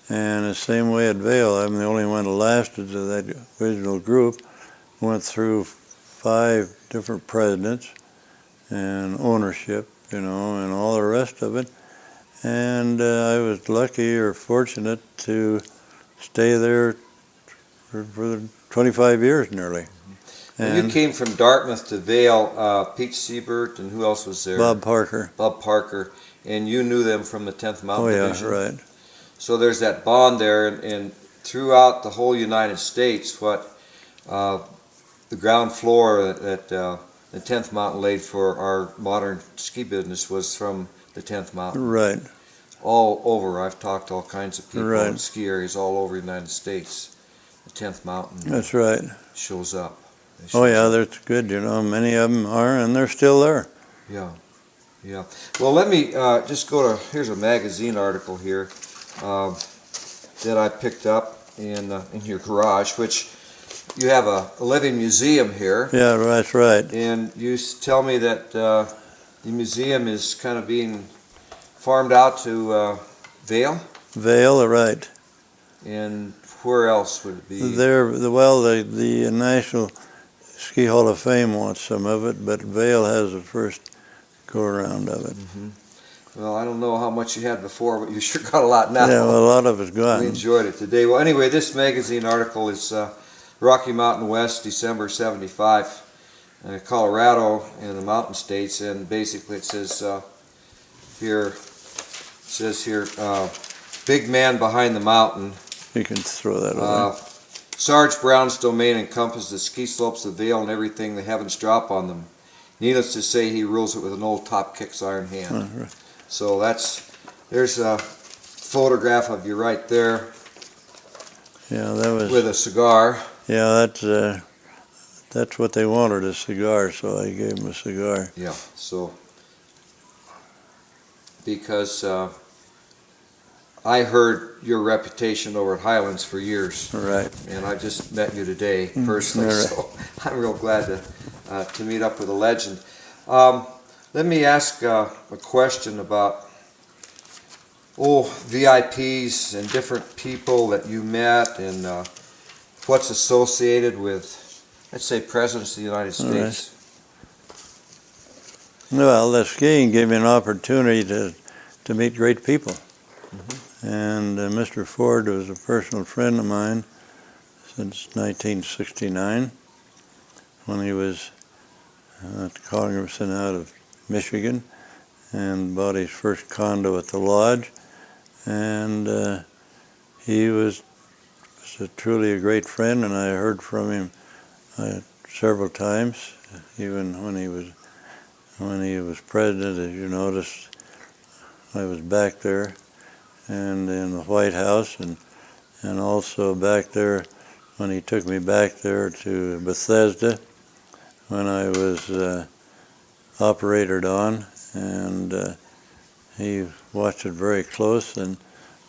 And the same way at Vail, I'm the only one that lasted to that original group. Went through 5 different presidents and ownership, and all the rest of it. And I was lucky or fortunate to stay there for 25 years nearly. And you came from Dartmouth to Vail, Pete Siebert, and who else was there? Bob Parker. Bob Parker. And you knew them from the 10th Mountain Division. Oh, yeah, right. So there's that bond there, and throughout the whole United States, what the ground floor that the 10th Mountain laid for our modern ski business was from the 10th Mountain. Right. All over. I've talked to all kinds of people Right. in ski areas all over the United States. The 10th Mountain That's right. shows up. Oh, yeah, that's good. Many of them are, and they're still there. Yeah. Yeah. Well, let me just go to, here's a magazine article here that I picked up in your garage, which you have a living museum here. Yeah, that's right. And you tell me that the museum is kind of being farmed out to Vail? Vail, right. And where else would it be? The National Ski Hall of Fame wants some of it, but Vail has the first go-around of it. Well, I don't know how much you had before, but you sure got a lot now. Yeah, well, a lot of it's gone. We enjoyed it today. Well, anyway, this magazine article is Rocky Mountain West, December 75, Colorado and the Mountain States, and basically it says here, big man behind the mountain. You can throw that away. Sarge Brown's domain encompasses the ski slopes of Vail and everything the heavens drop on them. Needless to say, he rules it with an old top kicks iron hand. Right. So there's a photograph of you right there. Yeah, that was with a cigar. Yeah, that's what they wanted, a cigar, so I gave them a cigar. Yeah, so because I heard your reputation over at Highlands for years. Right. And I just met you today personally, Right. so I'm real glad to meet up with a legend. Let me ask a question about VIPs and different people that you met and what's associated with, let's say, presidents of the United States. Well, the skiing gave me an opportunity to meet great people. And Mr. Ford was a personal friend of mine since 1969 when he was a congressman out of Michigan and bought his first condo at the lodge. And he was truly a great friend, and I heard from him several times, even when he was president. As you noticed, I was back there and in the White House, and also back there when he took me back there to Bethesda when I was operated on, and he watched it very close, and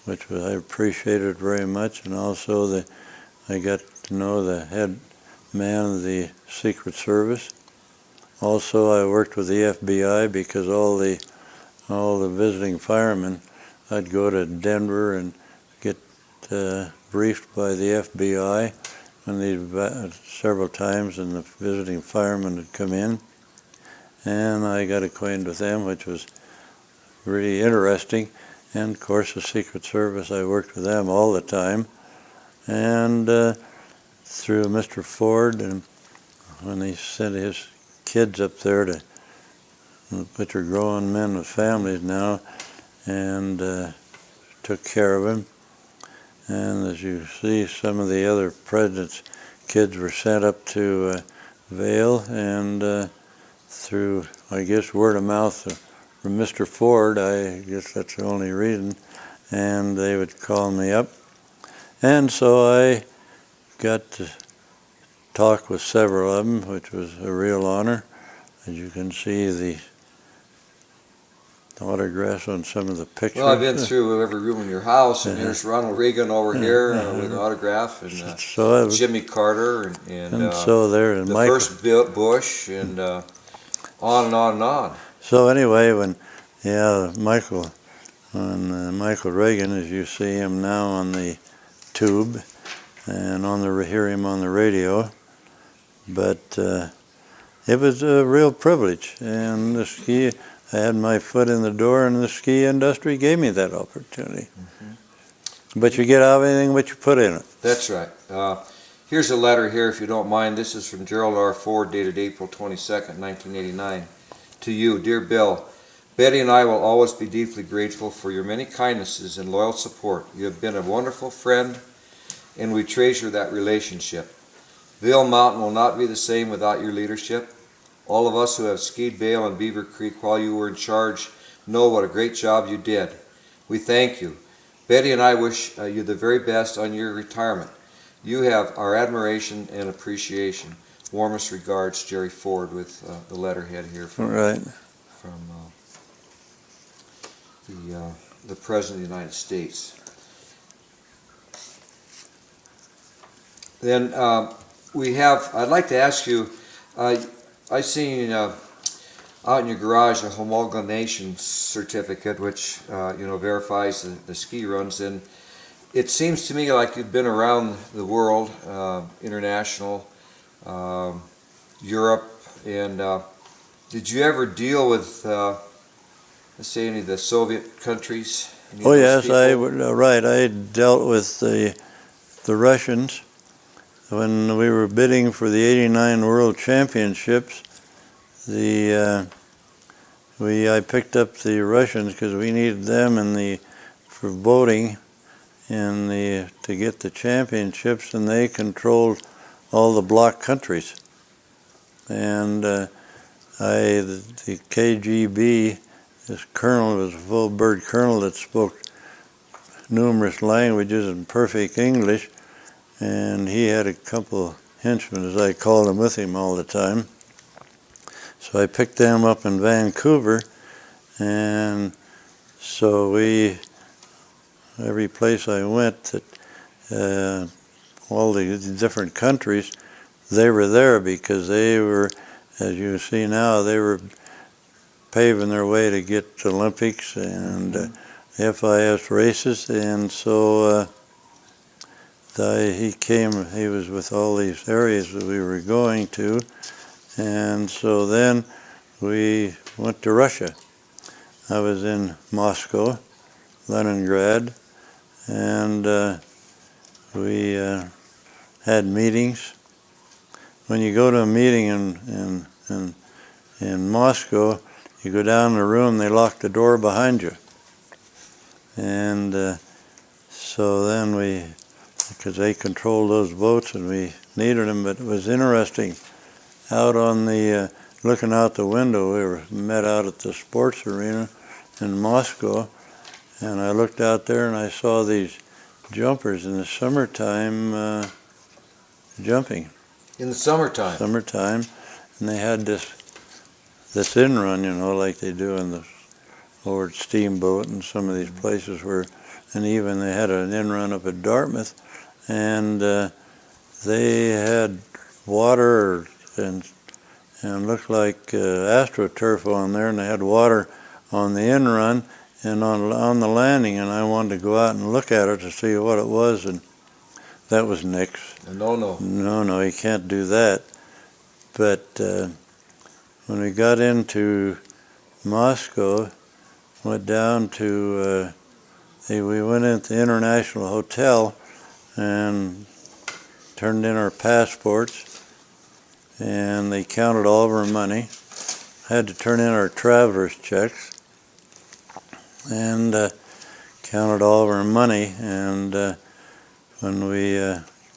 I appreciated very much. And also I got to know the head man of the Secret Service. Also, I worked with the FBI because all the visiting firemen, I'd go to Denver and get briefed by the FBI several times, and the visiting firemen would come in, and I got acquainted with them, which was really interesting. And of course, the Secret Service, I worked with them all the time, and through Mr. Ford, and when he sent his kids up there which are grown men with families now, and took care of him. And as you see, some of the other president's kids were sent up to Vail, and through, I guess, word of mouth from Mr. Ford, I guess that's the only reason, and they would call me up. And so I got to talk with several of them, which was a real honor. As you can see, the autographs on some of the pictures. Well, I've been through every room in your house, and there's Ronald Reagan over here with an autograph, and so Jimmy Carter, and so there, and the Michael. first Bush, and on and on and on. So anyway, Michael Reagan, as you see him now on the tube, and hear him on the radio, but it was a real privilege, and I had my foot in the door, and the ski industry gave me that opportunity. Mm-hmm. But you get out of anything what you put in it. That's right. Here's a letter here, if you don't mind. This is from Gerald R. Ford, dated April 22nd, 1989. To you, dear Bill, Betty and I will always be deeply grateful for your many kindnesses and loyal support. You have been a wonderful friend, and we treasure that relationship. Vail Mountain will not be the same without your leadership. All of us who have skied Vail and Beaver Creek while you were in charge know what a great job you did. We thank you. Betty and I wish you the very best on your retirement. You have our admiration and appreciation. Warmest regards, Jerry Ford, with the letterhead here from the President of the United States. Then I'd like to ask you, I seen out in your garage a homologation certificate, which verifies the ski runs, and it seems to me like you've been around the world, international, Europe, and did you ever deal with, let's say, any of the Soviet countries? Oh yes, I dealt with the Russians. When we were bidding for the '89 World Championships, I picked up the Russians because we needed them for boating to get the championships, and they controlled all the bloc countries. And the KGB, this colonel was a full-bird colonel that spoke numerous languages and perfect English. And he had a couple henchmen, as I called them, with him all the time. So I picked them up in Vancouver, and so every place I went, all the different countries, they were there because they were, as you see now, they were paving their way to get Olympics and FIS races, and so he was with all these areas that we were going to, and so then we went to Russia. I was in Moscow, Leningrad, and we had meetings. When you go to a meeting in Moscow, you go down the room, they lock the door behind you. And so then because they controlled those boats and we needed them, but it was interesting. Out on looking out the window, we were met out at the sports arena in Moscow, and I looked out there and I saw these jumpers in the summertime. jumping. In the summertime. Summertime, and they had this in-run, you know, like they do in the over at Steamboat and some of these places where, and even they had an in-run up at Dartmouth, and they had water and looked like AstroTurf on there, and they had water on the in-run and on the landing, and I wanted to go out and look at it to see what it was, and that was nix. No, you can't do that. But when we got into Moscow, went down to, we went into the International Hotel and turned in our passports, and they counted all of our money. Had to turn in our traveler's checks and counted all of our money, and when we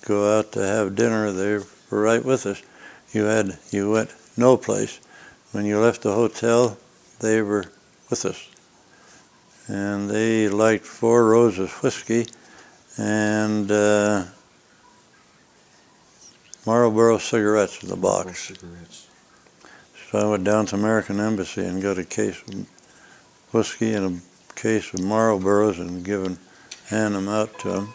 go out to have dinner, they were right with us. You went no place. When you left the hotel, they were with us. And they liked 4 rows of whiskey and Marlboro cigarettes in the box. So I went down to American Embassy and got a case of whiskey and a case of Marlboros and hand them out to them.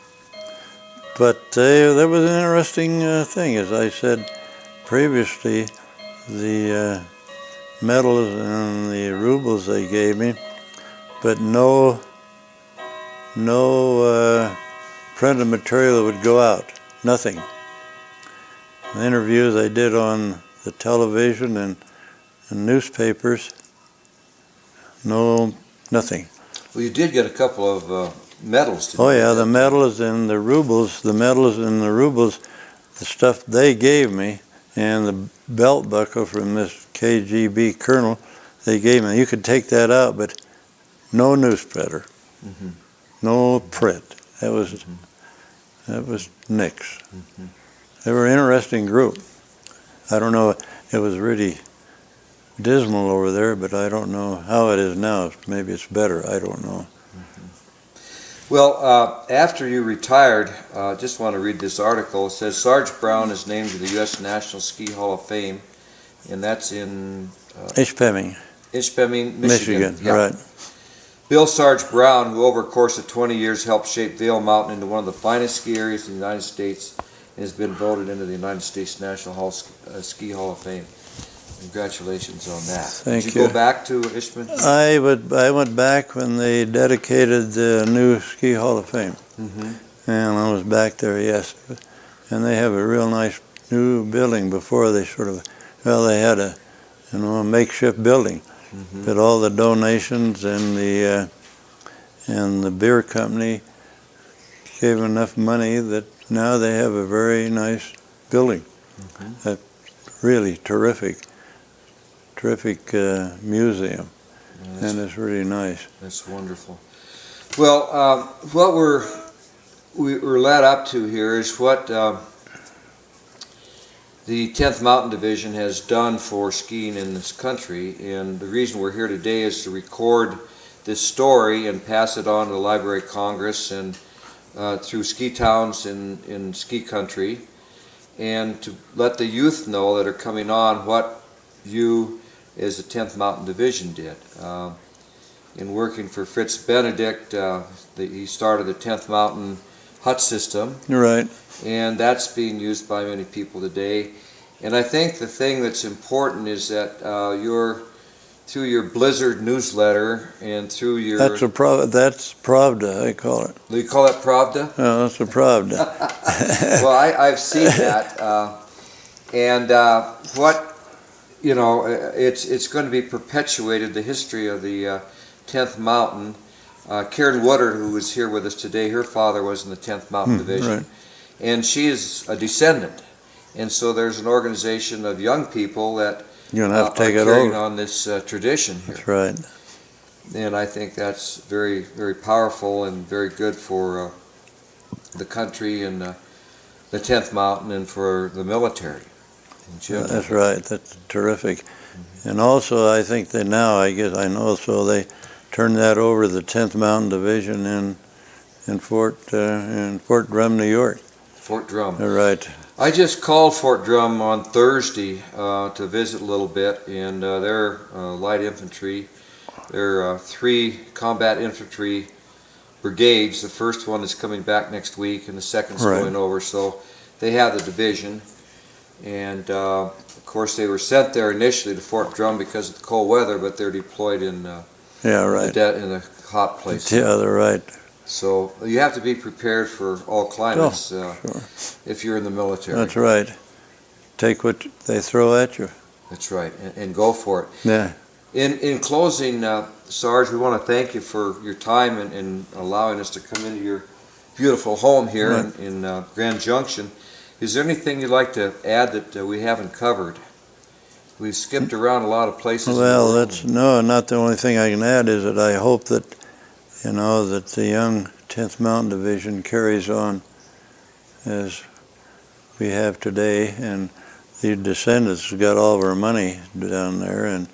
But there was an interesting thing, as I said previously, the medals and the rubles they gave me, but no printed material that would go out, nothing. The interviews I did on the television and newspapers, nothing. Well, you did get a couple of medals. Oh yeah, the medals and the rubles, the stuff they gave me, and the belt buckle from this KGB colonel they gave me. You could take that out, but no newspaper, no print. That was nix. They were an interesting group. I don't know, it was really dismal over there, but I don't know how it is now. Maybe it's better, I don't know. Well, after you retired, I just want to read this article. It says, Sarge Brown is named to the U.S. National Ski Hall of Fame, and that's in Ishpeming, Michigan. Yeah. Right. Bill Sarge Brown, who over a course of 20 years helped shape Vail Mountain into one of the finest ski areas in the United States, and has been voted into the United States National Ski Hall of Fame. Congratulations on that. Thank you. Did you go back to Ishpeming? I went back when they dedicated the new Ski Hall of Fame, and I was back there, yes. And they have a real nice new building. Before they they had a makeshift building, but all the donations and the beer company gave enough money that now they have a very nice building. Really terrific museum, and it's really nice. That's wonderful. Well, what we're led up to here is what the 10th Mountain Division has done for skiing in this country, and the reason we're here today is to record this story and pass it on to the Library of Congress and through ski towns in ski country, and to let the youth know that are coming on what you as the 10th Mountain Division did. In working for Fritz Benedict, he started the 10th Mountain hut system. Right. And that's being used by many people today. And I think the thing that's important is that through your Blizzard newsletter and through your... That's Pravda, I call it. You call that Pravda? No, that's a Pravda. Well, I've seen that. It's going to be perpetuated, the history of the 10th Mountain. Karen Woodard, who is here with us today, her father was in the 10th Mountain Division. Right. And she is a descendant. And so there's an organization of young people that are carrying on this tradition here. That's right. And I think that's very, very powerful and very good for the country and the 10th Mountain and for the military. That's right. That's terrific. And also, I think that now, I know, they turned that over to the 10th Mountain Division in Fort Drum, New York. Fort Drum. Right. I just called Fort Drum on Thursday to visit a little bit, and they're light infantry. There are 3 combat infantry brigades. The first one is coming back next week, and the second's Right. going over. So they have the division, and of course they were sent there initially to Fort Drum because of the cold weather, but they're deployed in Yeah, right. in the hot places. Yeah, they're right. So you have to be prepared for all climates Sure. if you're in the military. That's right. Take what they throw at you. That's right, and go for it. Yeah. In closing, Sarge, we want to thank you for your time and allowing us to come into your beautiful home here Right. in Grand Junction. Is there anything you'd like to add that we haven't covered? We've skipped around a lot of places. in the Well, world. that's no, not the only thing I can add is that I hope that, you know, that the young 10th Mountain Division carries on as we have today, and the descendants have got all of our money down there, and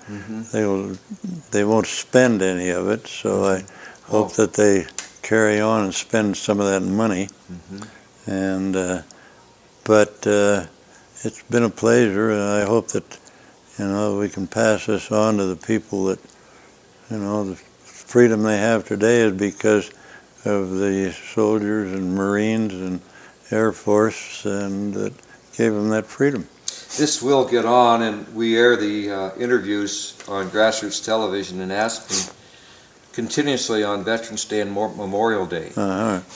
they won't spend any of it. So I hope that they carry on and spend some of that money. And but it's been a pleasure, and I hope that, you know, we can pass this on to the people that, you know, the freedom they have today is because of the soldiers and Marines and Air Force, and that gave them that freedom. This will get on, and we air the interviews on GrassRoots Television in Aspen continuously on Veterans Day and Memorial Day.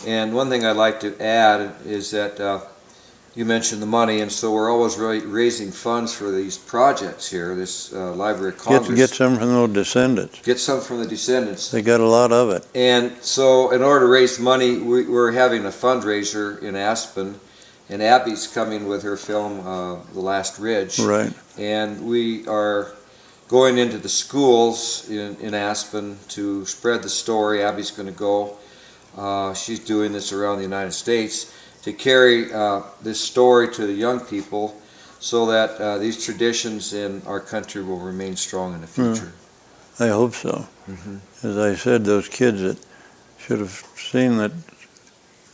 And one thing I'd like to add is that you mentioned the money, and so we're always raising funds for these projects here, this Library of Congress. Get some from those descendants. Get some from the descendants. They got a lot of it. And so in order to raise money, we're having a fundraiser in Aspen, and Abby's coming with her film, The Last Ridge. Right. And we are going into the schools in Aspen to spread the story. Abby's going to go. She's doing this around the United States to carry this story to the young people so that these traditions in our country will remain strong in the future. I hope so. As I said, those kids that should have seen that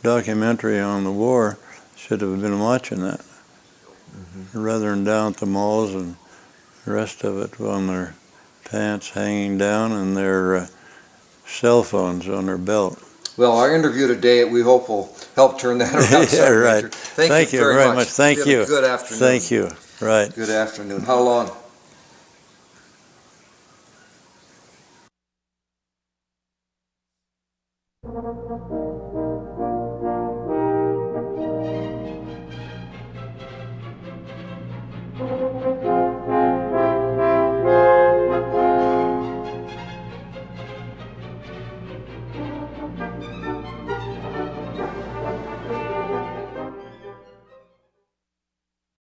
documentary on the war should have been watching that, rather than down at the malls and the rest of it on their pants hanging down and their cell phones on their belt. Well, our interview today, we hope will help turn that around. Yeah, right. Major. Thank you very much. Thank you. Good afternoon. Thank you. Right. Good afternoon. How long?